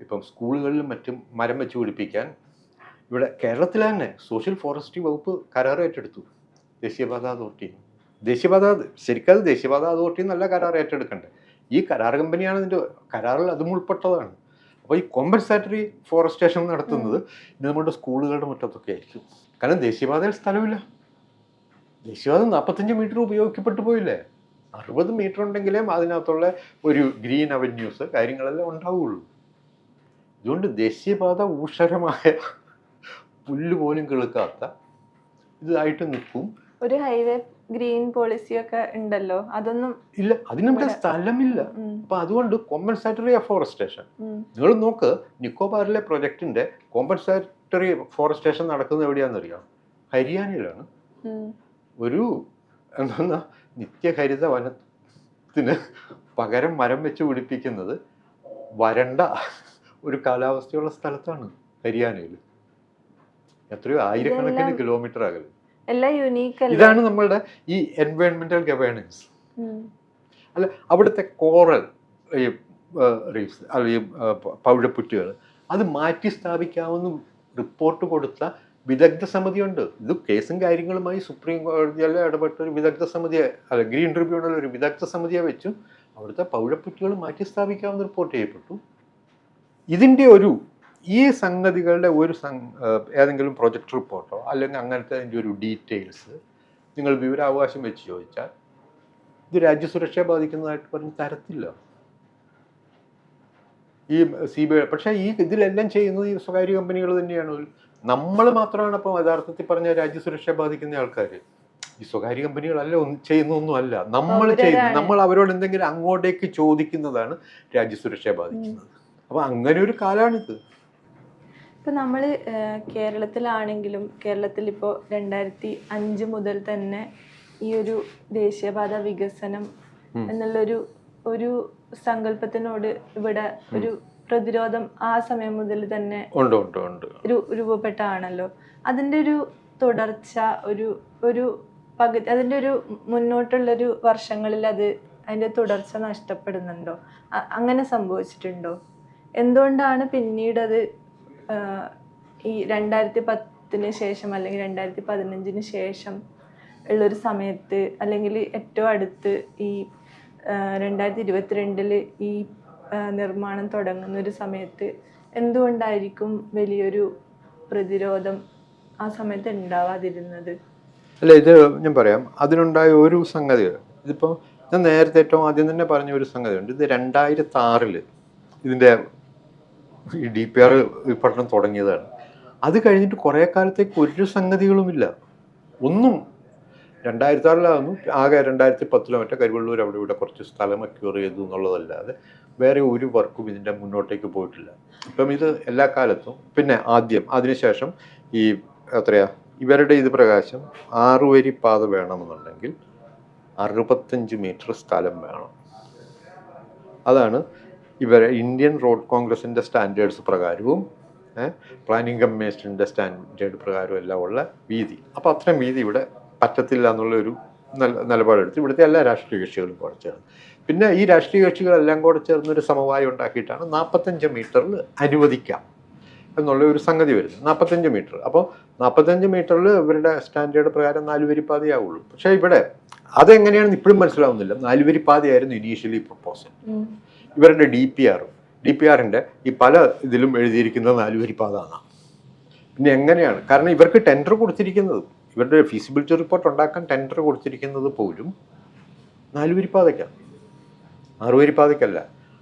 ഇപ്പം സ്കൂളുകളിലും മറ്റും മരം വെച്ച് പിടിപ്പിക്കാൻ ഇവിടെ കേരളത്തിൽ തന്നെ സോഷ്യൽ ഫോറസ്ട്രി വകുപ്പ് കരാർ ഏറ്റെടുത്തു. ദേശീയപാത അതോറിറ്റി ശരിക്കും അത് ദേശീയപാത അതോറിറ്റി നല്ല കരാർ ഏറ്റെടുക്കണ്ടേ. ഈ കരാർ കമ്പനിയാണ് ഇതിൻ്റെ കരാറിൽ അതും ഉൾപ്പെട്ടതാണ്. അപ്പോൾ ഈ കോമ്പൻസേറ്ററി ഫോറസ്റ്റേഷൻ നടത്തുന്നത് ഇത് നമ്മുടെ സ്കൂളുകളുടെ മുറ്റത്തൊക്കെ ആയിരിക്കും. കാരണം ദേശീയപാതയിൽ സ്ഥലമില്ല. ദേശീയപാത 45 മീറ്റർ ഉപയോഗിക്കപ്പെട്ടു പോയില്ലേ. 60 മീറ്റർ ഉണ്ടെങ്കിലേ അതിനകത്തുള്ള ഒരു ഗ്രീൻ അവന്യൂസ് കാര്യങ്ങളെല്ലാം ഉണ്ടാവുകയുള്ളൂ. ഇതുകൊണ്ട് ദേശീയപാത ഊഷരമായ പുല്ല് പോലും കിളുക്കാത്ത ഇതായിട്ട് നിൽക്കും. ഒരു ഹൈവേ ഗ്രീൻ പോളിസിയൊക്കെ ഉണ്ടല്ലോ, അതൊന്നും ഇല്ല, അതിനവിടെ സ്ഥലമില്ല. അപ്പൊ അതുകൊണ്ട് കോമ്പൻസേറ്ററി ഫോറസ്റ്റേഷൻ നിങ്ങൾ നോക്ക്, നിക്കോബാറിലെ പ്രൊജക്ടിന്റെ കോമ്പൻസേറ്ററി ഫോറസ്റ്റേഷൻ നടക്കുന്നത് എവിടെയാണെന്നറിയാം? ഹരിയാനയിലാണ്. ഒരു എന്താ നിത്യഹരിത വനത്തിന് പകരം മരം വെച്ച് പിടിപ്പിക്കുന്നത് വരണ്ട ഒരു കാലാവസ്ഥയുള്ള സ്ഥലത്താണ് ഹരിയാനയിൽ. എത്രയോ ആയിരക്കണക്കിന് കിലോമീറ്റർ അകലെ. ഇതാണ് നമ്മളുടെ ഈ എൻവയോൺമെന്റൽ ഗവേണൻസ്. അല്ല, അവിടുത്തെ കോറൽ റീഫ്സ് അല്ലെങ്കിൽ പവിഴപ്പുറ്റുകൾ അത് മാറ്റി സ്ഥാപിക്കാമെന്ന് റിപ്പോർട്ട് കൊടുത്ത വിദഗ്ധ സമിതിയുണ്ട്. ഇത് കേസും കാര്യങ്ങളുമായി സുപ്രീം കോടതിയെല്ലാം ഇടപെട്ട ഒരു വിദഗ്ധ സമിതിയെ, അല്ല ഗ്രീൻ ട്രിബ്യൂണൽ ഒരു വിദഗ്ധ സമിതിയെ വെച്ചു അവിടുത്തെ പൗഴപ്പുറ്റുകൾ മാറ്റി സ്ഥാപിക്കാമെന്ന് റിപ്പോർട്ട് ചെയ്യപ്പെട്ടു. ഇതിൻ്റെ ഈ സംഗതികളുടെ ഏതെങ്കിലും പ്രൊജക്ട് റിപ്പോർട്ടോ അല്ലെങ്കിൽ അങ്ങനത്തെ അതിൻ്റെ ഒരു ഡീറ്റെയിൽസ് നിങ്ങൾ വിവരാവകാശം വെച്ച് ചോദിച്ചാൽ ഇത് രാജ്യസുരക്ഷയെ ബാധിക്കുന്നതായിട്ട് പറഞ്ഞ് തരത്തില്ല ഈ CBI. പക്ഷേ ഇതിലെല്ലാം ചെയ്യുന്നത് ഈ സ്വകാര്യ കമ്പനികൾ തന്നെയാണ്. നമ്മൾ മാത്രമാണ് അപ്പം യഥാർത്ഥത്തിൽ പറഞ്ഞ രാജ്യസുരക്ഷയെ ബാധിക്കുന്ന ആൾക്കാർ. ഈ സ്വകാര്യ കമ്പനികളല്ല ചെയ്യുന്നൊന്നും അല്ല, നമ്മൾ അവരോട് എന്തെങ്കിലും അങ്ങോട്ടേക്ക് ചോദിക്കുന്നതാണ് രാജ്യസുരക്ഷയെ ബാധിക്കുന്നത്. അപ്പം അങ്ങനെ ഒരു കാലമാണിത്. ഇപ്പം നമ്മൾ കേരളത്തിലാണെങ്കിലും കേരളത്തിൽ ഇപ്പോൾ 2005 മുതൽ തന്നെ ഈ ഒരു ദേശീയപാത വികസനം എന്നുള്ളൊരു സങ്കല്പത്തിനോട് ഇവിടെ ഒരു പ്രതിരോധം ആ സമയം മുതൽ തന്നെ രൂപപ്പെട്ടാണല്ലോ. അതിൻ്റെ ഒരു തുടർച്ച ഒരു പകുതി അതിൻ്റെ ഒരു മുന്നോട്ടുള്ളൊരു വർഷങ്ങളിൽ അതിൻ്റെ തുടർച്ച നഷ്ടപ്പെടുന്നുണ്ടോ? അങ്ങനെ സംഭവിച്ചിട്ടുണ്ടോ? എന്തുകൊണ്ടാണ് പിന്നീട് അത് ഈ 2010 ശേഷം അല്ലെങ്കിൽ 2015 ശേഷം ഉള്ളൊരു സമയത്ത് അല്ലെങ്കിൽ ഏറ്റവും അടുത്ത് ഈ 2022 ഈ നിർമ്മാണം തുടങ്ങുന്ന ഒരു സമയത്ത് എന്തുകൊണ്ടായിരിക്കും വലിയൊരു പ്രതിരോധം ആ സമയത്ത് ഉണ്ടാവാതിരുന്നത്? അല്ല, ഇത് ഞാൻ പറയാം. അതിനുണ്ടായ ഒരു സംഗതി, ഇതിപ്പോൾ ഞാൻ നേരത്തെ ഏറ്റവും ആദ്യം തന്നെ പറഞ്ഞ ഒരു സംഗതി ഉണ്ട്. ഇത് 2006 ഇതിൻ്റെ ഈ DPR പഠനം തുടങ്ങിയതാണ്. അത് കഴിഞ്ഞിട്ട് കുറേ കാലത്തേക്ക് ഒരു സംഗതികളുമില്ല, ഒന്നും. 2006 ആകെ 2010 മറ്റേ കരിവള്ളൂർ അവിടെ ഇവിടെ കുറച്ച് സ്ഥലം അക്യൂർ ചെയ്തു എന്നുള്ളതല്ലാതെ വേറെ ഒരു വർക്കും ഇതിൻ്റെ മുന്നോട്ടേക്ക് പോയിട്ടില്ല. ഇപ്പം ഇത് എല്ലാ കാലത്തും പിന്നെ അതിനുശേഷം ഈ ഇവരുടെ ഇത് പ്രകാശം 6 വരി പാത വേണമെന്നുണ്ടെങ്കിൽ 65 മീറ്റർ സ്ഥലം വേണം. അതാണ് ഇവരെ ഇന്ത്യൻ റോഡ് കോൺഗ്രസിൻ്റെ സ്റ്റാൻഡേർഡ്സ് പ്രകാരവും പ്ലാനിംഗ് കമ്മീഷൻ്റെ സ്റ്റാൻഡേർഡ് പ്രകാരവും എല്ലാം ഉള്ള വീതി. അപ്പോൾ അത്രയും വീതി ഇവിടെ പറ്റത്തില്ല എന്നുള്ളൊരു നിലപാടെടുത്ത് ഇവിടുത്തെ എല്ലാ രാഷ്ട്രീയ കക്ഷികളും കൂടെ ചേർന്ന്, പിന്നെ ഈ രാഷ്ട്രീയ കക്ഷികളെല്ലാം കൂടെ ചേർന്നൊരു സമവായം ഉണ്ടാക്കിയിട്ടാണ് 45 മീറ്ററിൽ അനുവദിക്കാം എന്നുള്ള ഒരു സംഗതി വരുന്നത്. 45 മീറ്റർ. അപ്പോൾ 45 മീറ്ററിൽ ഇവരുടെ സ്റ്റാൻഡേർഡ് പ്രകാരം 4 വരി പാതയാവുള്ളൂ. പക്ഷേ ഇവിടെ അതെങ്ങനെയാണെന്ന് ഇപ്പോഴും മനസ്സിലാവുന്നില്ല. 4 വരി പാതയായിരുന്നു ഇനീഷ്യലി പ്രപ്പോസൽ. ഇവരുടെ DPRൻ്റെ ഈ പല ഇതിലും എഴുതിയിരിക്കുന്നത് 4 വരി പാത ആണ്. പിന്നെ എങ്ങനെയാണ്? കാരണം ഇവർക്ക് ടെൻഡർ കൊടുത്തിരിക്കുന്നത്, ഇവരുടെ ഫീസിബിലിറ്റി റിപ്പോർട്ട് ഉണ്ടാക്കാൻ ടെൻഡർ കൊടുത്തിരിക്കുന്നത് പോലും 4 വരി പാതയ്ക്കാണ്, 6 വരി പാതയ്ക്കല്ല.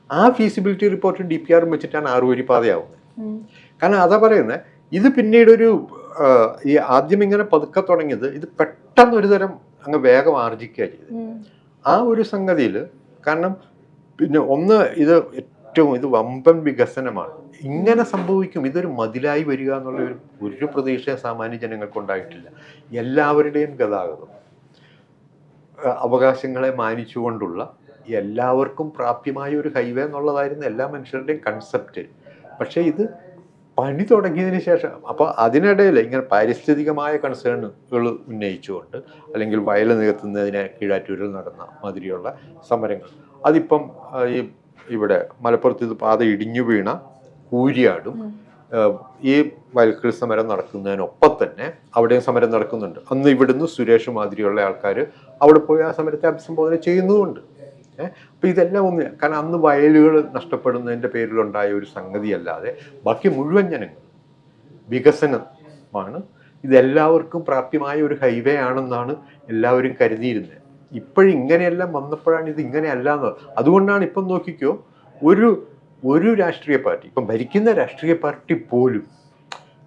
ആ ഫീസിബിലിറ്റി റിപ്പോർട്ട് DPR വെച്ചിട്ടാണ് 6 വരി പാതയാവുന്നത്. കാരണം അതാ പറയുന്നത്, ഇത് പിന്നീടൊരു ഈ ആദ്യം ഇങ്ങനെ പതുക്കെ തുടങ്ങിയത് ഇത് പെട്ടെന്ന് ഒരു തരം അങ്ങ് വേഗം ആർജിക്കുക ചെയ്ത് ആ ഒരു സംഗതിയിൽ. കാരണം പിന്നെ ഇത് വമ്പൻ വികസനമാണ്. ഇങ്ങനെ സംഭവിക്കും, ഇതൊരു മതിലായി വരിക എന്നുള്ള ഒരു പ്രതീക്ഷ സാമാന്യ ജനങ്ങൾക്ക് ഉണ്ടായിട്ടില്ല. എല്ലാവരുടെയും ഗതാഗതം അവകാശങ്ങളെ മാനിച്ചുകൊണ്ടുള്ള എല്ലാവർക്കും പ്രാപ്യമായ ഒരു ഹൈവേ എന്നുള്ളതായിരുന്നു എല്ലാ മനുഷ്യരുടെയും കൺസെപ്റ്റ്. പക്ഷേ ഇത് പണി തുടങ്ങിയതിന് ശേഷം, അപ്പോൾ അതിനിടയിൽ ഇങ്ങനെ പാരിസ്ഥിതികമായ കൺസേണുകൾ ഉന്നയിച്ചുകൊണ്ട് അല്ലെങ്കിൽ വയൽ നികത്തുന്നതിന് കീഴാറ്റൂരിൽ നടന്ന മാതിരിയുള്ള സമരങ്ങൾ, അതിപ്പം ഇവിടെ മലപ്പുറത്ത് ഇത് പാത ഇടിഞ്ഞു വീണ കൂരിയാടും ഈ വയൽക്കിൾ സമരം നടക്കുന്നതിനൊപ്പം തന്നെ അവിടെയും സമരം നടക്കുന്നുണ്ട്. അന്ന് ഇവിടുന്ന് സുരേഷ് മാതിരിയുള്ള ആൾക്കാർ അവിടെ പോയി ആ സമരത്തെ അഭിസംബോധന ചെയ്യുന്നുമുണ്ട്. അപ്പോൾ ഇതെല്ലാം കാരണം അന്ന് വയലുകൾ നഷ്ടപ്പെടുന്നതിൻ്റെ പേരിലുണ്ടായ ഒരു സംഗതിയല്ലാതെ ബാക്കി മുഴുവൻ ജനങ്ങൾ വികസനമാണ്. ഇതെല്ലാവർക്കും പ്രാപ്യമായ ഒരു ഹൈവേ ആണെന്നാണ് എല്ലാവരും കരുതിയിരുന്നത്. ഇപ്പോഴിങ്ങനെയെല്ലാം വന്നപ്പോഴാണ് ഇത് ഇങ്ങനെയല്ലാന്ന്. അതുകൊണ്ടാണ് ഇപ്പം നോക്കിക്കോ, ഒരു രാഷ്ട്രീയ പാർട്ടി, ഇപ്പം ഭരിക്കുന്ന രാഷ്ട്രീയ പാർട്ടി പോലും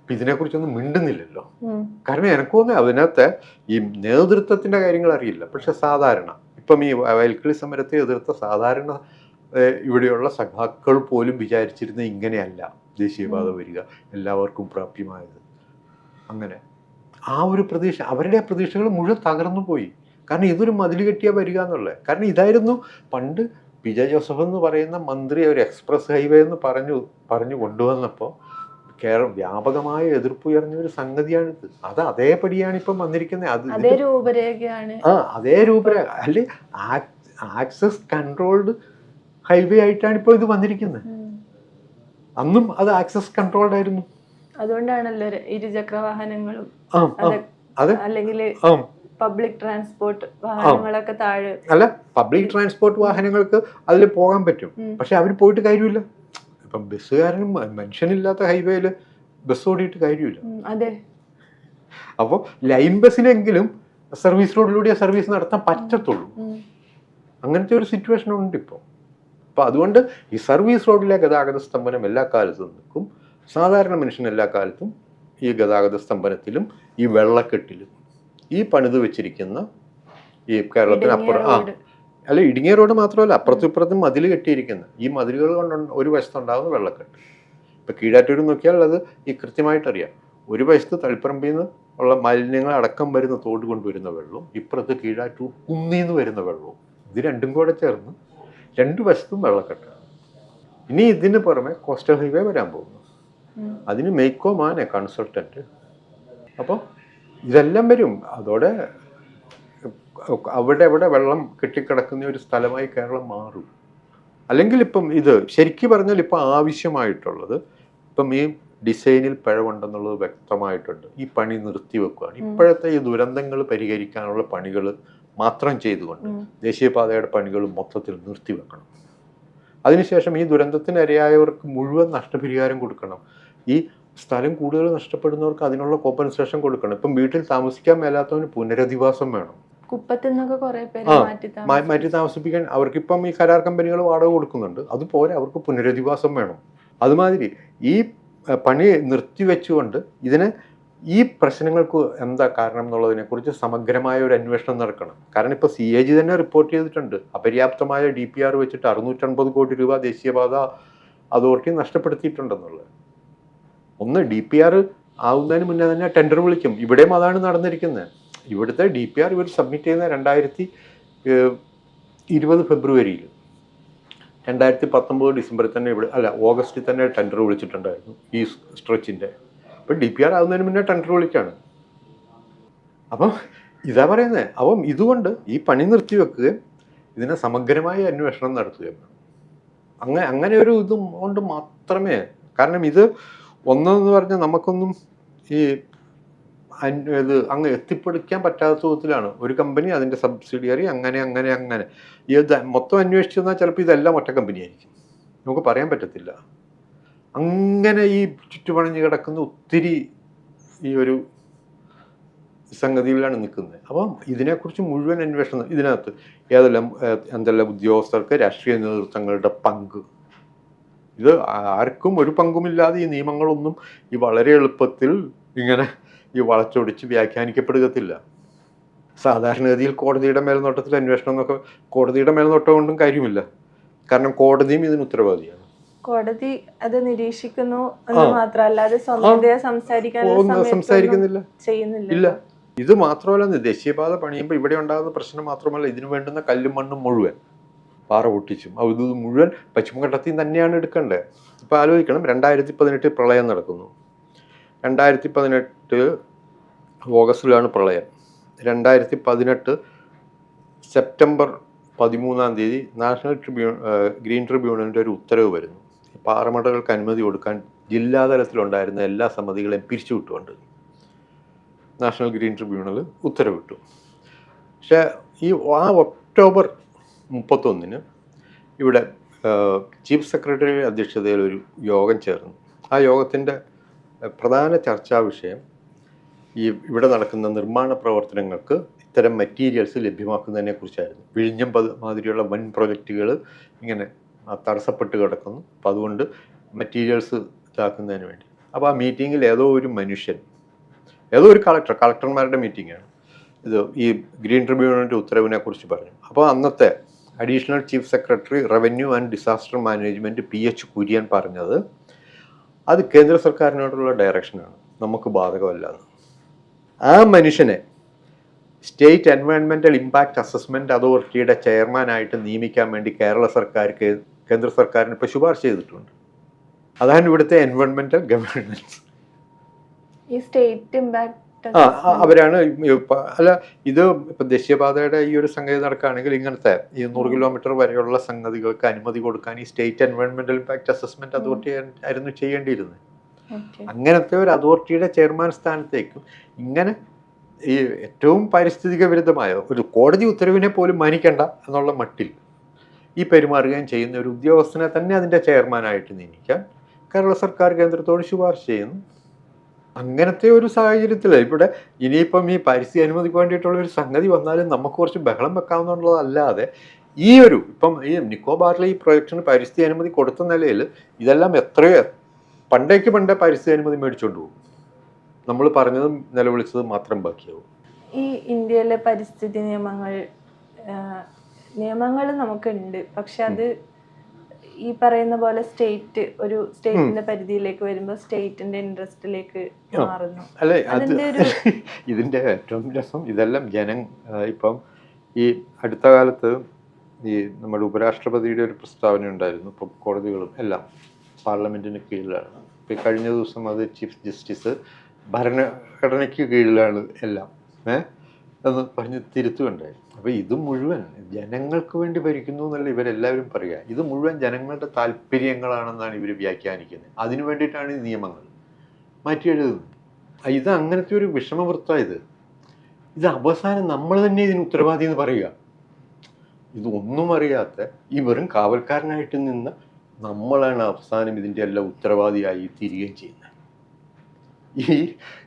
ഇപ്പം ഇതിനെക്കുറിച്ചൊന്നും മിണ്ടുന്നില്ലല്ലോ. കാരണം എനിക്ക് തോന്നുന്നത് അതിനകത്ത് ഈ നേതൃത്വത്തിൻ്റെ കാര്യങ്ങൾ അറിയില്ല. പക്ഷെ സാധാരണ ഇപ്പം ഈ വയൽക്കിളി സമരത്തെ എതിർത്ത സാധാരണ ഇവിടെയുള്ള സഖാക്കൾ പോലും വിചാരിച്ചിരുന്നത് ഇങ്ങനെയല്ല ദേശീയപാത വരിക, എല്ലാവർക്കും പ്രാപ്യമായത്. അങ്ങനെ ആ ഒരു പ്രതീക്ഷ, അവരുടെ പ്രതീക്ഷകൾ മുഴുവൻ തകർന്നു പോയി. കാരണം ഇതൊരു മതിൽ കെട്ടിയാൽ വരിക എന്നുള്ളത്. കാരണം ഇതായിരുന്നു പണ്ട് PJ ജോസഫ് എന്ന് പറയുന്ന മന്ത്രി ഒരു എക്സ്പ്രസ് ഹൈവേ എന്ന് പറഞ്ഞു കൊണ്ടുവന്നപ്പോൾ വ്യാപകമായ എതിർപ്പ് ഉയർന്ന ഒരു സംഗതിയാണിത്. അത് അതേപടിയാണ് ഇപ്പം വന്നിരിക്കുന്നത്. അതേ രൂപരേഖ അല്ലെ, ആക്സസ് കൺട്രോൾഡ് ഹൈവേ ആയിട്ടാണ് ഇപ്പോൾ ഇത് വന്നിരിക്കുന്നത്. അന്നും അത് ആക്സസ് കൺട്രോൾഡ് ആയിരുന്നു. അതുകൊണ്ടാണല്ലോ ഇരുചക്ര വാഹനങ്ങളും പബ്ലിക് ട്രാൻസ്പോർട്ട് വാഹനങ്ങളൊക്കെ താഴെ. അല്ല, പബ്ലിക് ട്രാൻസ്പോർട്ട് വാഹനങ്ങൾക്ക് അതിൽ പോകാൻ പറ്റും, പക്ഷെ അവർ പോയിട്ട് കാര്യമില്ല. ഇപ്പം ബസ്സുകാരനും മനുഷ്യനില്ലാത്ത ഹൈവേയിൽ ബസ് ഓടിയിട്ട് കാര്യമില്ല. അതെ. അപ്പോൾ ലൈൻ ബസ്സിനെങ്കിലും സർവീസ് റോഡിലൂടെ സർവീസ് നടത്താൻ പറ്റത്തുള്ളൂ. അങ്ങനത്തെ ഒരു സിറ്റുവേഷൻ ഉണ്ട് ഇപ്പോൾ. അപ്പോൾ അതുകൊണ്ട് ഈ സർവീസ് റോഡിലെ ഗതാഗത സ്തംഭനം എല്ലാ കാലത്തും നിൽക്കും. സാധാരണ മനുഷ്യൻ എല്ലാ കാലത്തും ഈ ഗതാഗത സ്തംഭനത്തിലും ഈ വെള്ളക്കെട്ടിലും ഈ പണിത് വെച്ചിരിക്കുന്ന ഈ കേരളത്തിനപ്പുറം അല്ല, ഇടുങ്ങിയ റോഡ് മാത്രമല്ല, അപ്പുറത്തും ഇപ്പുറത്തും മതിൽ കെട്ടിയിരിക്കുന്ന ഈ മതിലുകൾ കൊണ്ട് ഒരു വശത്തുണ്ടാകുന്ന വെള്ളക്കെട്ട്. ഇപ്പം കീഴാറ്റൂർ നോക്കിയാൽ അത് ഈ കൃത്യമായിട്ടറിയാം. ഒരു വശത്ത് തളിപ്പറമ്പിൽ നിന്ന് ഉള്ള മാലിന്യങ്ങൾ അടക്കം വരുന്ന തോട് കൊണ്ടുവരുന്ന വെള്ളവും ഇപ്പുറത്ത് കീഴാറ്റൂർ കുന്നിൽ നിന്ന് വരുന്ന വെള്ളവും, ഇത് രണ്ടും കൂടെ ചേർന്ന് രണ്ടു വശത്തും വെള്ളക്കെട്ടാണ്. ഇനി ഇതിന് പുറമെ കോസ്റ്റൽ ഹൈവേ വരാൻ പോകുന്നു. അതിന് മെയ്ക്കോ മാനെ കൺസൾട്ടൻറ്റ്. അപ്പോൾ ഇതെല്ലാം വരും. അതോടെ അവിടെ വെള്ളം കെട്ടിക്കിടക്കുന്ന ഒരു സ്ഥലമായി കേരളം മാറും. അല്ലെങ്കിൽ ഇപ്പം ഇത് ശരിക്കും പറഞ്ഞാൽ ഇപ്പം ആവശ്യമായിട്ടുള്ളത്, ഇപ്പം ഈ ഡിസൈനിൽ പിഴവുണ്ടെന്നുള്ളത് വ്യക്തമായിട്ടുണ്ട്. ഈ പണി നിർത്തിവെക്കുകയാണ്. ഇപ്പോഴത്തെ ഈ ദുരന്തങ്ങൾ പരിഹരിക്കാനുള്ള പണികൾ മാത്രം ചെയ്തുകൊണ്ട് ദേശീയപാതയുടെ പണികൾ മൊത്തത്തിൽ നിർത്തിവെക്കണം. അതിനുശേഷം ഈ ദുരന്തത്തിനിരയായവർക്ക് മുഴുവൻ നഷ്ടപരിഹാരം കൊടുക്കണം. ഈ സ്ഥലം കൂടുതൽ നഷ്ടപ്പെടുന്നവർക്ക് അതിനുള്ള കോമ്പൻസേഷൻ കൊടുക്കണം. ഇപ്പം വീട്ടിൽ താമസിക്കാൻ മേലാത്തവന് പുനരധിവാസം വേണം. കുപ്പത്തിൽ നിന്നൊക്കെ കുറേ പേര് മാറ്റി താമസിപ്പിക്കാൻ അവർക്കിപ്പം ഈ കരാർ കമ്പനികൾ വാടക കൊടുക്കുന്നുണ്ട്. അതുപോലെ അവർക്ക് പുനരധിവാസം വേണം. അതുമാതിരി ഈ പണി നിർത്തിവെച്ചുകൊണ്ട് ഈ പ്രശ്നങ്ങൾക്ക് എന്താ കാരണം എന്നുള്ളതിനെക്കുറിച്ച് സമഗ്രമായ ഒരു അന്വേഷണം നടക്കണം. കാരണം ഇപ്പോൾ CAG തന്നെ റിപ്പോർട്ട് ചെയ്തിട്ടുണ്ട്, അപര്യാപ്തമായ DPR വെച്ചിട്ട് 650 കോടി രൂപ ദേശീയപാത അതോറിറ്റി നഷ്ടപ്പെടുത്തിയിട്ടുണ്ടെന്നുള്ളത്. ഒന്ന്, DPR ആവുന്നതിന് മുന്നേ തന്നെ ടെൻഡർ വിളിക്കും. ഇവിടെയും അതാണ് നടന്നിരിക്കുന്നത്. ഇവിടുത്തെ DPR ഇവർ സബ്മിറ്റ് ചെയ്യുന്ന 2020 ഫെബ്രുവരിയിൽ, 2019 ഡിസംബറിൽ തന്നെ ഓഗസ്റ്റിൽ തന്നെ ടെൻഡർ വിളിച്ചിട്ടുണ്ടായിരുന്നു ഈ സ്ട്രെച്ചിൻ്റെ. അപ്പം DPR ആവുന്നതിന് മുന്നേ ടെൻഡർ വിളിക്കുകയാണ്. അപ്പം ഇതാ പറയുന്നത്. അപ്പം ഇതുകൊണ്ട് ഈ പണി നിർത്തിവെക്കുകയും ഇതിനെ സമഗ്രമായ അന്വേഷണം നടത്തുകയും അങ്ങനെ ഒരു ഇതും കൊണ്ട് മാത്രമേ, കാരണം ഇത് ഒന്നെന്ന് പറഞ്ഞാൽ നമുക്കൊന്നും ഈ ഇത് അങ്ങ് എത്തിപ്പിടിക്കാൻ പറ്റാത്ത വിധത്തിലാണ്. ഒരു കമ്പനി, അതിൻ്റെ സബ്സിഡിയറി, അങ്ങനെ ഇത് മൊത്തം അന്വേഷിച്ചു വന്നാൽ ചിലപ്പോൾ ഇതെല്ലാം ഒറ്റ കമ്പനി ആയിരിക്കും. നമുക്ക് പറയാൻ പറ്റത്തില്ല. അങ്ങനെ ഈ ചുറ്റുപണഞ്ഞ് കിടക്കുന്ന ഒത്തിരി ഈ ഒരു സംഗതിയിലാണ് നിൽക്കുന്നത്. അപ്പം ഇതിനെക്കുറിച്ച് മുഴുവൻ അന്വേഷണം, ഇതിനകത്ത് എന്തെല്ലാം ഉദ്യോഗസ്ഥർക്ക്, രാഷ്ട്രീയ നേതൃത്വങ്ങളുടെ പങ്ക്, ഇത് ആർക്കും ഒരു പങ്കുമില്ലാതെ ഈ നിയമങ്ങളൊന്നും ഈ വളരെ എളുപ്പത്തിൽ ഇങ്ങനെ ഈ വളച്ചൊടിച്ച് വ്യാഖ്യാനിക്കപ്പെടുകത്തില്ല. സാധാരണഗതിയിൽ കോടതിയുടെ മേൽനോട്ടത്തിൽ അന്വേഷണം എന്നൊക്കെ, കോടതിയുടെ മേൽനോട്ടം കൊണ്ടും കാര്യമില്ല. കാരണം കോടതിയും ഇതിന് ഉത്തരവാദിയാണ്. കോടതി അത് നിരീക്ഷിക്കുന്നു എന്ന് മാത്രമല്ല, അത് സംസാരിക്കുന്നില്ല, ചെയ്യുന്നില്ല. ഇത് മാത്രമല്ല, ദേശീയപാത പണിയുമ്പോൾ ഇവിടെ ഉണ്ടാകുന്ന പ്രശ്നം മാത്രമല്ല, ഇതിന് വേണ്ടുന്ന കല്ലും മണ്ണും മുഴുവൻ പാറ പൊട്ടിച്ചും ഇത് മുഴുവൻ പശ്ചിമഘട്ടത്തിൽ തന്നെയാണ് എടുക്കേണ്ടത്. ഇപ്പോൾ ആലോചിക്കണം, 2018 പ്രളയം നടക്കുന്നു. 2018 ഓഗസ്റ്റിലാണ് പ്രളയം. 2018 സെപ്റ്റംബർ 13 നാഷണൽ ഗ്രീൻ ട്രിബ്യൂണലിൻ്റെ ഒരു ഉത്തരവ് വരുന്നു. പാറമടകൾക്ക് അനുമതി കൊടുക്കാൻ ജില്ലാതലത്തിലുണ്ടായിരുന്ന എല്ലാ സമിതികളെയും പിരിച്ചുവിട്ടുകൊണ്ട് നാഷണൽ ഗ്രീൻ ട്രിബ്യൂണൽ ഉത്തരവിട്ടു. പക്ഷേ ഒക്ടോബർ 31 ഇവിടെ ചീഫ് സെക്രട്ടറി അധ്യക്ഷതയിൽ ഒരു യോഗം ചേർന്നു. ആ യോഗത്തിൻ്റെ പ്രധാന ചർച്ചാ വിഷയം ഇവിടെ നടക്കുന്ന നിർമ്മാണ പ്രവർത്തനങ്ങൾക്ക് ഇത്തരം മെറ്റീരിയൽസ് ലഭ്യമാക്കുന്നതിനെ കുറിച്ചായിരുന്നു. വിഴിഞ്ഞം മാതിരിയുള്ള വൻ പ്രൊജക്റ്റുകൾ ഇങ്ങനെ തടസ്സപ്പെട്ട് കിടക്കുന്നു. അപ്പോൾ അതുകൊണ്ട് മെറ്റീരിയൽസ് ഇതാക്കുന്നതിന് വേണ്ടി. അപ്പോൾ ആ മീറ്റിങ്ങിൽ ഏതോ ഒരു കളക്ടർമാരുടെ മീറ്റിങ്ങാണ്, ഇത് ഈ ഗ്രീൻ ട്രിബ്യൂണലിൻ്റെ ഉത്തരവിനെ കുറിച്ച് പറഞ്ഞു. അപ്പോൾ അന്നത്തെ additional chief secretary revenue and disaster management PH Kurian പറഞ്ഞത് അത് കേന്ദ്ര സർക്കാരിനോടുള്ള ഡയറക്ഷനാണ്, നമുക്ക് ബാധകമല്ലാന്ന്. ആ മനുഷ്യനെ സ്റ്റേറ്റ് എൻവയോൺമെൻറ്റൽ ഇമ്പാക്റ്റ് അസസ്മെൻറ്റ് അതോറിറ്റിയുടെ ചെയർമാനായിട്ട് നിയമിക്കാൻ വേണ്ടി കേന്ദ്ര സർക്കാരിന് ഇപ്പോൾ ശുപാർശ ചെയ്തിട്ടുണ്ട്. അതാണ് ഇവിടുത്തെ എൻവയോൺമെൻറ്റൽ ഗവേണൻസ്. ഈ സ്റ്റേറ്റ് ഇമ്പാക്ട് അവരാണ്. അല്ല, ഇത് ഇപ്പം ദേശീയപാതയുടെ ഈ ഒരു സംഗതി നടക്കുകയാണെങ്കിൽ ഇങ്ങനത്തെ ഈ 100 കിലോമീറ്റർ വരെയുള്ള സംഗതികൾക്ക് അനുമതി കൊടുക്കാൻ ഈ സ്റ്റേറ്റ് എൻവയോൺമെന്റൽ ഇമ്പാക്ട് അസസ്മെന്റ് അതോറിറ്റി ആയിരുന്നു ചെയ്യേണ്ടിയിരുന്നത്. അങ്ങനത്തെ ഒരു അതോറിറ്റിയുടെ ചെയർമാൻ സ്ഥാനത്തേക്കും ഇങ്ങനെ ഈ ഏറ്റവും പാരിസ്ഥിതിക വിരുദ്ധമായ ഒരു കോടതി ഉത്തരവിനെ പോലും മാനിക്കേണ്ട എന്നുള്ള മട്ടിൽ ഈ പെരുമാറുകയും ചെയ്യുന്ന ഒരു ഉദ്യോഗസ്ഥനെ തന്നെ അതിൻ്റെ ചെയർമാനായിട്ട് നിയമിക്കാൻ കേരള സർക്കാർ കേന്ദ്രത്തോട് ശുപാർശ ചെയ്യുന്നു. അങ്ങനത്തെ ഒരു സാഹചര്യത്തിൽ ഇവിടെ ഇനിയിപ്പം ഈ പരിസ്ഥിതി അനുമതിക്ക് വേണ്ടിയിട്ടുള്ള ഒരു സംഗതി വന്നാലും നമുക്ക് കുറച്ച് ബഹളം വെക്കാവുന്നതല്ലാതെ ഈ ഒരു ഇപ്പം ഈ നിക്കോബാറിലെ ഈ പ്രൊജക്ടിന് പരിസ്ഥിതി അനുമതി കൊടുത്ത നിലയിൽ ഇതെല്ലാം എത്രയോ പണ്ടേ പരിസ്ഥിതി അനുമതി മേടിച്ചുകൊണ്ട് പോകും. നമ്മൾ പറഞ്ഞതും നിലവിളിച്ചതും മാത്രം ബാക്കിയാവും. ഈ ഇന്ത്യയിലെ പരിസ്ഥിതി നിയമങ്ങൾ നമുക്കുണ്ട്, പക്ഷെ അത് ഈ പറയുന്ന പോലെ സ്റ്റേറ്റിന്റെ പരിധിയിലേക്ക് വരുമ്പോൾ സ്റ്റേറ്റിന്റെ ഇൻട്രസ്റ്റിലേക്ക് മാറുന്നു. അല്ലെ, ഇതിന്റെ ഏറ്റവും രസം ഇതെല്ലാം ഇപ്പം ഈ അടുത്ത കാലത്ത് ഈ നമ്മുടെ ഉപരാഷ്ട്രപതിയുടെ ഒരു പ്രസ്താവന ഉണ്ടായിരുന്നു. ഇപ്പം കോടതികളും എല്ലാം പാർലമെന്റിന് കീഴിലാണ്. ഇപ്പം കഴിഞ്ഞ ദിവസം അത് ചീഫ് ജസ്റ്റിസ് ഭരണഘടനയ്ക്ക് കീഴിലാണ് എല്ലാം എന്ന് പറഞ്ഞ് തിരുത്തുകയുണ്ടായി. അപ്പോൾ ഇത് മുഴുവൻ ജനങ്ങൾക്ക് വേണ്ടി ഭരിക്കുന്നു എന്നല്ല ഇവരെല്ലാവരും പറയുക. ഇത് മുഴുവൻ ജനങ്ങളുടെ താല്പര്യങ്ങളാണെന്നാണ് ഇവർ വ്യാഖ്യാനിക്കുന്നത്. അതിനു വേണ്ടിയിട്ടാണ് ഈ നിയമങ്ങൾ മാറ്റി എഴുതുന്നത്. ഇത് അങ്ങനത്തെ ഒരു വിഷമവൃത്തം. ഇത് അവസാനം നമ്മൾ തന്നെ ഇതിന് ഉത്തരവാദി എന്ന് പറയുക. ഇതൊന്നും അറിയാത്ത ഈ വെറും കാവൽക്കാരനായിട്ട് നിന്ന് നമ്മളാണ് അവസാനം ഇതിൻ്റെ എല്ലാം ഉത്തരവാദിയായി തീരുകയും ചെയ്യുന്നത്.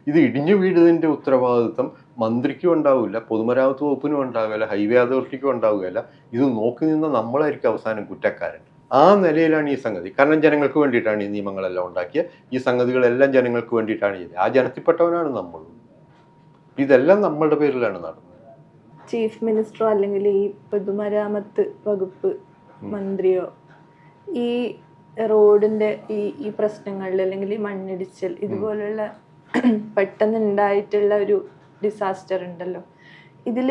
ഇത് ഇടിഞ്ഞു വീഴുന്നതിൻ്റെ ഉത്തരവാദിത്വം മന്ത്രിക്കും ഉണ്ടാവില്ല, പൊതുമരാമത്ത് വകുപ്പിനും ഉണ്ടാവില്ല, ഹൈവേ അതോറിറ്റിക്കും ഉണ്ടാവുകയില്ല. ഇത് നോക്കി നിന്ന് നമ്മളായിരിക്കും അവസാനം കുറ്റക്കാരൻ. ആ നിലയിലാണ് ഈ സംഗതി. കാരണം ജനങ്ങൾക്ക് വേണ്ടിയിട്ടാണ് ഈ നിയമങ്ങളെല്ലാം ഉണ്ടാക്കിയത്. ഈ സംഗതികളെല്ലാം ജനങ്ങൾക്ക് വേണ്ടിയിട്ടാണ് ചെയ്തത്. ആ ജനത്തിൽപ്പെട്ടവനാണ് നമ്മൾ. ഇതെല്ലാം നമ്മളുടെ പേരിലാണ് നടന്നത്. ചീഫ് മിനിസ്റ്ററോ അല്ലെങ്കിൽ ഈ പൊതുമരാമത്ത് വകുപ്പ് മന്ത്രിയോ ഈ റോഡിന്റെ ഈ പ്രശ്നങ്ങളിൽ അല്ലെങ്കിൽ ഈ മണ്ണിടിച്ചൽ ഇതുപോലുള്ള പെട്ടെന്ന് ഉണ്ടായിട്ടുള്ള ഒരു ഡിസാസ്റ്റർ ഉണ്ടല്ലോ, ഇതിൽ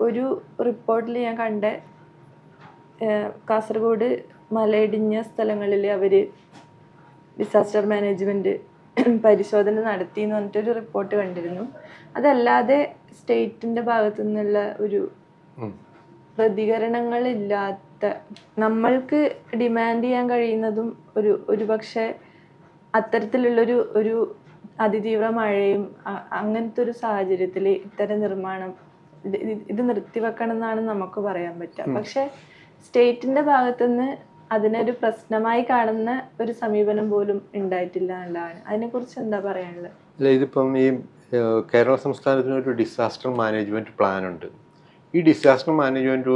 ഒരു റിപ്പോർട്ടിൽ ഞാൻ കണ്ട കാസർഗോഡ് മലയിടിഞ്ഞ സ്ഥലങ്ങളിൽ അവർ ഡിസാസ്റ്റർ മാനേജ്മെൻറ്റ് പരിശോധന നടത്തി എന്ന് പറഞ്ഞിട്ടൊരു റിപ്പോർട്ട് കണ്ടിരുന്നു. അതല്ലാതെ സ്റ്റേറ്റിൻ്റെ ഭാഗത്തു നിന്നുള്ള ഒരു പ്രതികരണങ്ങളില്ലാത്ത, നമ്മൾക്ക് ഡിമാൻഡ് ചെയ്യാൻ കഴിയുന്നതും ഒരു പക്ഷേ അത്തരത്തിലുള്ളൊരു അതിതീവ്ര മഴയും അങ്ങനത്തെ ഒരു സാഹചര്യത്തിൽ ഇത്തരം നിർമ്മാണം ഇത് നിർത്തിവെക്കണം എന്നാണ് നമുക്ക് പറയാൻ പറ്റുക. പക്ഷെ സ്റ്റേറ്റിന്റെ ഭാഗത്തുനിന്ന് അതിനൊരു പ്രശ്നമായി കാണുന്ന ഒരു സമീപനം പോലും ഉണ്ടായിട്ടില്ല എന്നുള്ളതാണ്. അതിനെക്കുറിച്ച് എന്താ പറയാനുള്ളത്? അല്ല, ഇതിപ്പം ഈ കേരള സംസ്ഥാനത്തിന് ഒരു ഡിസാസ്റ്റർ മാനേജ്മെന്റ് പ്ലാൻ ഉണ്ട്. ഈ ഡിസാസ്റ്റർ മാനേജ്മെന്റ്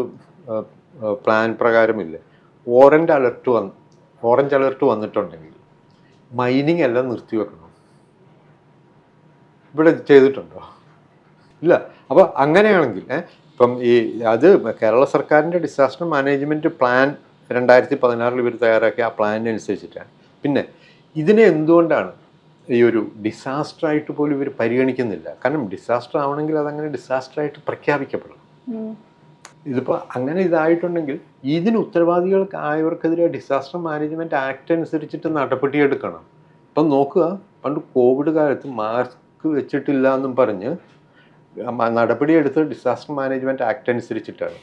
പ്ലാൻ പ്രകാരമില്ല ഓറഞ്ച് അലർട്ട് വന്നിട്ടുണ്ടെങ്കിൽ മൈനിങ് എല്ലാം നിർത്തിവെക്കണം. ഇവിടെ ചെയ്തിട്ടുണ്ടോ? ഇല്ല. അപ്പോൾ അങ്ങനെയാണെങ്കിൽ ഇപ്പം അത് കേരള സർക്കാരിൻ്റെ ഡിസാസ്റ്റർ മാനേജ്മെൻറ്റ് പ്ലാൻ 2016 ഇവർ തയ്യാറാക്കിയ ആ പ്ലാനിനനുസരിച്ചിട്ടാണ്. പിന്നെ ഇതിനെ എന്തുകൊണ്ടാണ് ഈ ഒരു ഡിസാസ്റ്ററായിട്ട് പോലും ഇവർ പരിഗണിക്കുന്നില്ല? കാരണം ഡിസാസ്റ്റർ ആവണമെങ്കിൽ അതങ്ങനെ ഡിസാസ്റ്ററായിട്ട് പ്രഖ്യാപിക്കപ്പെടണം. ഇതിപ്പോൾ അങ്ങനെ ഇതായിട്ടുണ്ടെങ്കിൽ ഇതിന് ഉത്തരവാദികൾക്കായവർക്കെതിരെ ഡിസാസ്റ്റർ മാനേജ്മെൻറ്റ് ആക്ട് അനുസരിച്ചിട്ട് നടപടിയെടുക്കണം. ഇപ്പം നോക്കുക, പണ്ട് കോവിഡ് കാലത്ത് മാസ്ക് വെച്ചിട്ടില്ല എന്നും പറഞ്ഞ് നടപടിയെടുത്ത് ഡിസാസ്റ്റർ മാനേജ്മെൻറ്റ് ആക്ട് അനുസരിച്ചിട്ടാണ്.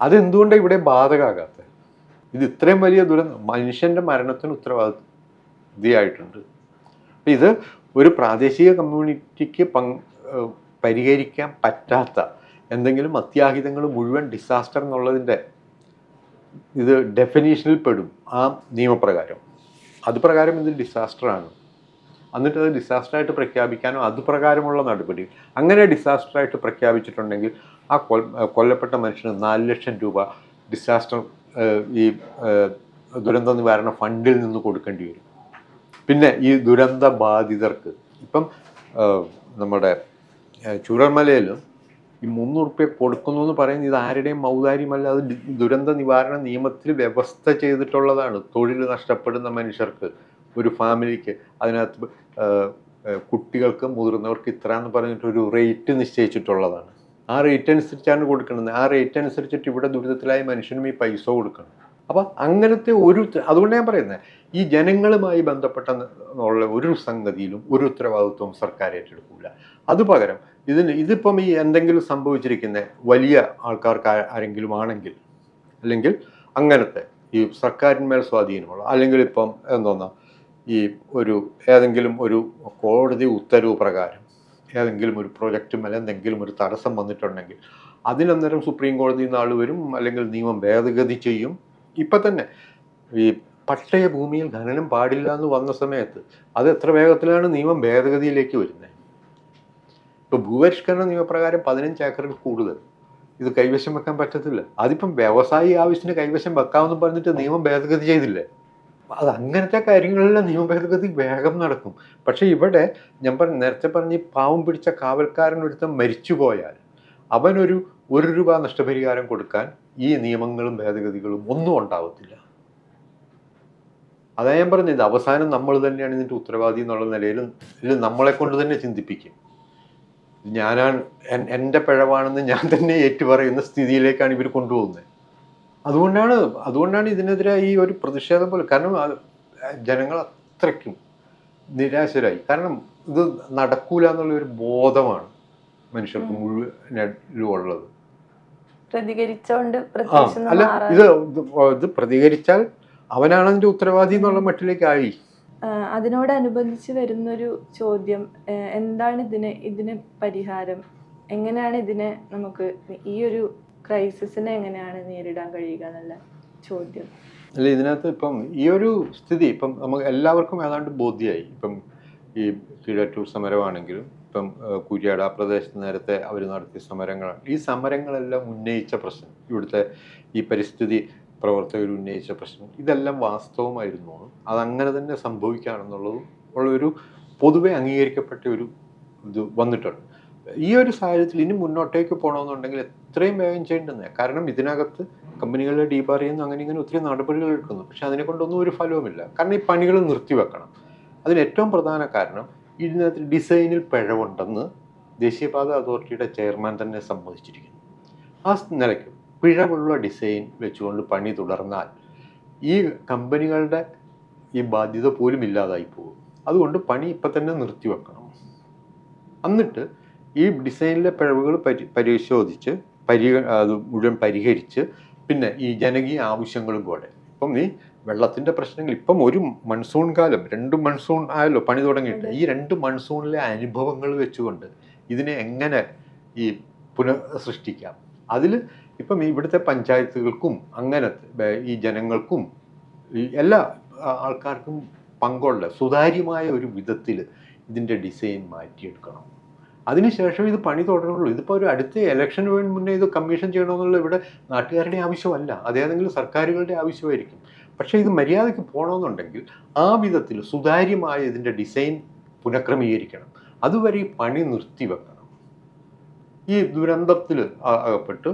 അതെന്തുകൊണ്ടാണ് ഇവിടെ ബാധകമാകാത്തത്? ഇത് ഇത്രയും വലിയ ദുരന്തം, മനുഷ്യൻ്റെ മരണത്തിന് ഉത്തരവാദിയായിട്ടുണ്ട്. ഇത് ഒരു പ്രാദേശിക കമ്മ്യൂണിറ്റിക്ക് പരിഹരിക്കാൻ പറ്റാത്ത എന്തെങ്കിലും അത്യാഹിതങ്ങൾ മുഴുവൻ ഡിസാസ്റ്റർ എന്നുള്ളതിൻ്റെ ഇത് ഡെഫിനീഷനിൽ പെടും ആ നിയമപ്രകാരം. അതുപ്രകാരം ഇത് ഡിസാസ്റ്ററാണ്. എന്നിട്ട് അത് ഡിസാസ്റ്ററായിട്ട് പ്രഖ്യാപിക്കാനോ അതുപ്രകാരമുള്ള നടപടി. അങ്ങനെ ഡിസാസ്റ്ററായിട്ട് പ്രഖ്യാപിച്ചിട്ടുണ്ടെങ്കിൽ ആ കൊല്ലപ്പെട്ട മനുഷ്യന് 4 ലക്ഷം രൂപ ഡിസാസ്റ്റർ ഈ ദുരന്ത നിവാരണ ഫണ്ടിൽ നിന്ന് കൊടുക്കേണ്ടി വരും. പിന്നെ ഈ ദുരന്ത ബാധിതർക്ക് ഇപ്പം നമ്മുടെ ചൂരൽമലയിലും ഈ 300 രൂപ കൊടുക്കുന്നു എന്ന് പറയുന്നത് ഇത് ആരുടെയും ഔദാര്യമല്ല. അത് ദുരന്ത നിവാരണ നിയമത്തിൽ വ്യവസ്ഥ ചെയ്തിട്ടുള്ളതാണ്. തൊഴിൽ നഷ്ടപ്പെടുന്ന മനുഷ്യർക്ക്, ഒരു ഫാമിലിക്ക് അതിനകത്ത് കുട്ടികൾക്ക് മുതിർന്നവർക്ക് ഇത്ര എന്ന് പറഞ്ഞിട്ടൊരു റേറ്റ് നിശ്ചയിച്ചിട്ടുള്ളതാണ്. ആ റേറ്റ് അനുസരിച്ചാണ് കൊടുക്കുന്നത്. ആ റേറ്റ് അനുസരിച്ചിട്ട് ഇവിടെ ദുരിതത്തിലായ മനുഷ്യനും ഈ പൈസ കൊടുക്കണം. അപ്പം അങ്ങനത്തെ അതുകൊണ്ട് ഞാൻ പറയുന്നത് ഈ ജനങ്ങളുമായി ബന്ധപ്പെട്ട ഒരു സംഗതിയിലും ഒരു ഉത്തരവാദിത്വം സർക്കാർ ഏറ്റെടുക്കില്ല. അതുപകരം ഇതിപ്പം ഈ എന്തെങ്കിലും സംഭവിച്ചിരിക്കുന്ന വലിയ ആൾക്കാർക്ക് ആരെങ്കിലും ആണെങ്കിൽ, അല്ലെങ്കിൽ അങ്ങനത്തെ ഈ സർക്കാരിന്മേൽ സ്വാധീനമുള്ള, അല്ലെങ്കിൽ ഇപ്പം എന്തോന്നാ ഈ ഏതെങ്കിലും ഒരു കോടതി ഉത്തരവ് പ്രകാരം ഏതെങ്കിലും ഒരു പ്രൊജക്റ്റും അല്ലെങ്കിൽ എന്തെങ്കിലും ഒരു തടസ്സം വന്നിട്ടുണ്ടെങ്കിൽ അതിനന്നേരം സുപ്രീം കോടതിയിൽ നിന്ന് ആൾ വരും, അല്ലെങ്കിൽ നിയമം ഭേദഗതി ചെയ്യും. ഇപ്പം തന്നെ ഈ പട്ടയ ഭൂമിയിൽ ഖനനം പാടില്ല എന്ന് വന്ന സമയത്ത് അത് എത്ര വേഗത്തിലാണ് നിയമം ഭേദഗതിയിലേക്ക് വരുന്നത്. ഇപ്പോൾ ഭൂപരിഷ്കരണ നിയമപ്രകാരം 15 ഏക്കറിൽ കൂടുതൽ ഇത് കൈവശം വെക്കാൻ പറ്റത്തില്ല. അതിപ്പം വ്യവസായി ആവശ്യത്തിന് കൈവശം വെക്കാമെന്ന് പറഞ്ഞിട്ട് നിയമം ഭേദഗതി ചെയ്തില്ലേ. അത് അങ്ങനത്തെ കാര്യങ്ങളിലെ നിയമ ഭേദഗതി വേഗം നടക്കും. പക്ഷേ ഇവിടെ ഞാൻ നേരത്തെ പറഞ്ഞ് പാവം പിടിച്ച കാവൽക്കാരൻ ഒരുത്തം മരിച്ചു പോയാൽ അവനൊരു ₹1 നഷ്ടപരിഹാരം കൊടുക്കാൻ ഈ നിയമങ്ങളും ഭേദഗതികളും ഒന്നും ഉണ്ടാവത്തില്ല. അതാ ഞാൻ പറഞ്ഞത്, അവസാനം നമ്മൾ തന്നെയാണ് ഇതിൻ്റെ ഉത്തരവാദി എന്നുള്ള നിലയിൽ ഇത് നമ്മളെ കൊണ്ട് തന്നെ ചിന്തിപ്പിക്കും. ഞാനാണ് എൻ്റെ പിഴവാണെന്ന് ഞാൻ തന്നെ ഏറ്റുപറയുന്ന സ്ഥിതിയിലേക്കാണ് ഇവർ കൊണ്ടുപോകുന്നത്. അതുകൊണ്ടാണ് ഇതിനെതിരെ ഈ ഒരു പ്രതിഷേധം പോലെ. കാരണം ജനങ്ങൾ അത്രയ്ക്കും നിരാശരായി. കാരണം ഇത് നടക്കൂല എന്നുള്ളൊരു ബോധമാണ് മനുഷ്യർക്ക് മുഴുവനും ഉള്ളത്. അല്ല, ഇത് പ്രതികരിച്ചാൽ അവനാണ് അതിൻ്റെ ഉത്തരവാദി എന്നുള്ള മട്ടിലേക്കായി. അതിനോടനുബന്ധിച്ച് വരുന്നൊരു ചോദ്യം, എന്താണ് ഇതിന് പരിഹാരം? എങ്ങനെയാണ് ഇതിനെ നമുക്ക് ഈ ഒരു ക്രൈസിസിനെ എങ്ങനെയാണ് നേരിടാൻ കഴിയുക എന്നുള്ള ചോദ്യം. അല്ല, ഇതിനകത്ത് ഇപ്പം ഈ ഒരു സ്ഥിതി ഇപ്പം നമുക്ക് എല്ലാവർക്കും ഏതാണ്ട് ബോധ്യമായി. ഇപ്പം ഈ കീഴാറ്റൂർ സമരമാണെങ്കിലും ഇപ്പം കുര്യാട് ആ പ്രദേശത്ത് നേരത്തെ അവർ നടത്തിയ സമരങ്ങളാണ്. ഈ സമരങ്ങളെല്ലാം ഉന്നയിച്ച പ്രശ്നം, ഇവിടുത്തെ ഈ പരിസ്ഥിതി പ്രവർത്തകർ ഉന്നയിച്ച പ്രശ്നം, ഇതെല്ലാം വാസ്തവമായിരുന്നു. അതങ്ങനെ തന്നെ സംഭവിക്കുകയാണെന്നുള്ളതും ഉള്ളൊരു പൊതുവെ അംഗീകരിക്കപ്പെട്ട ഒരു ഇത് വന്നിട്ടുണ്ട്. ഈ ഒരു സാഹചര്യത്തിൽ ഇനി മുന്നോട്ടേക്ക് പോകണമെന്നുണ്ടെങ്കിൽ എത്രയും വേഗം ചെയ്യേണ്ടത്. കാരണം ഇതിനകത്ത് കമ്പനികളെ ഡീബാർ ചെയ്യുന്നു, അങ്ങനെ ഇങ്ങനെ ഒത്തിരി നടപടികൾ എടുക്കുന്നു. പക്ഷെ അതിനെ കൊണ്ടൊന്നും ഒരു ഫലവുമില്ല. കാരണം ഈ പണികൾ നിർത്തിവെക്കണം. അതിന് ഏറ്റവും പ്രധാന കാരണം ഇതിനകത്ത് ഡിസൈനിൽ പിഴവുണ്ടെന്ന് ദേശീയപാത അതോറിറ്റിയുടെ ചെയർമാൻ തന്നെ സമ്മതിച്ചിരിക്കുന്നു. ആ നിലയ്ക്ക് പിഴവുള്ള ഡിസൈൻ വെച്ചുകൊണ്ട് പണി തുടർന്നാൽ ഈ കമ്പനികളുടെ ഈ ബാധ്യത പോലും ഇല്ലാതായി പോകും. അതുകൊണ്ട് പണി ഇപ്പം തന്നെ നിർത്തിവെക്കണം. എന്നിട്ട് ഈ ഡിസൈനിലെ പിഴവുകൾ പരിശോധിച്ച് അത് മുഴുവൻ പരിഹരിച്ച് പിന്നെ ഈ ജനകീയ ആവശ്യങ്ങളും കൂടെ, ഇപ്പം ഈ വെള്ളത്തിൻ്റെ പ്രശ്നങ്ങൾ ഇപ്പം ഒരു മൺസൂൺ കാലം 2 മൺസൂൺ ആയല്ലോ പണി തുടങ്ങിയിട്ട്. ഈ 2 മൺസൂണിലെ അനുഭവങ്ങൾ വെച്ചുകൊണ്ട് ഇതിനെ എങ്ങനെ ഈ പുനഃസൃഷ്ടിക്കാം. അതിൽ ഇപ്പം ഇവിടുത്തെ പഞ്ചായത്തുകൾക്കും അങ്ങനത്തെ ഈ ജനങ്ങൾക്കും ഈ എല്ലാ ആൾക്കാർക്കും പങ്കുള്ള സുതാര്യമായ ഒരു വിധത്തിൽ ഇതിൻ്റെ ഡിസൈൻ മാറ്റിയെടുക്കണം. അതിനുശേഷം ഇത് പണി തുടരുള്ളൂ. ഇതിപ്പോൾ ഒരു അടുത്ത ഇലക്ഷന് മുന്നേ ഇത് കമ്മീഷൻ ചെയ്യണമെന്നുള്ള ഇവിടെ നാട്ടുകാരുടെ ആവശ്യമല്ല, അതേതെങ്കിലും സർക്കാരുകളുടെ ആവശ്യമായിരിക്കും. പക്ഷേ ഇത് മര്യാദയ്ക്ക് പോകണമെന്നുണ്ടെങ്കിൽ ആ വിധത്തിൽ സുതാര്യമായ ഇതിൻ്റെ ഡിസൈൻ പുനഃക്രമീകരിക്കണം. അതുവരെ ഈ പണി നിർത്തിവെക്കണം. ഈ ദുരന്തത്തിൽ അകപ്പെട്ട്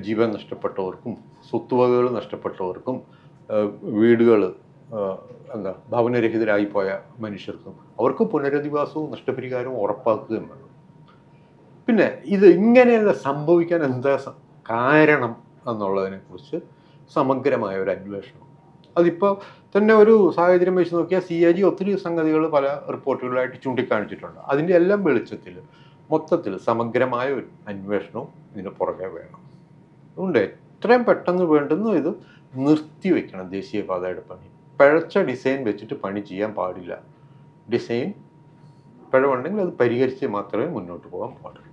ജീവൻ നഷ്ടപ്പെട്ടവർക്കും സ്വത്തുവകകൾ നഷ്ടപ്പെട്ടവർക്കും വീടുകൾ ഭവനരഹിതരായി പോയ മനുഷ്യർക്കും അവർക്ക് പുനരധിവാസവും നഷ്ടപരിഹാരവും ഉറപ്പാക്കുകയും വേണം. പിന്നെ ഇത് ഇങ്ങനെയല്ല സംഭവിക്കാൻ എന്താ കാരണം എന്നുള്ളതിനെക്കുറിച്ച് സമഗ്രമായ ഒരു അന്വേഷണം. അതിപ്പോൾ തന്നെ ഒരു സാഹചര്യം വെച്ച് നോക്കിയാൽ CAG ഒത്തിരി സംഗതികൾ പല റിപ്പോർട്ടുകളായിട്ട് ചൂണ്ടിക്കാണിച്ചിട്ടുണ്ട്. അതിൻ്റെ എല്ലാം വെളിച്ചത്തിൽ മൊത്തത്തിൽ സമഗ്രമായ ഒരു അന്വേഷണവും ഇതിന് പുറകെ വേണം. അതുകൊണ്ട് എത്രയും പെട്ടെന്ന് വേണ്ടുന്നു ഇത് നിർത്തിവെക്കണം ദേശീയപാതയുടെ പണി. പിഴച്ച ഡിസൈൻ വെച്ചിട്ട് പണി ചെയ്യാൻ പാടില്ല. ഡിസൈൻ പിഴവുണ്ടെങ്കിൽ അത് പരിഹരിച്ച് മാത്രമേ മുന്നോട്ട് പോകാൻ പാടുള്ളൂ.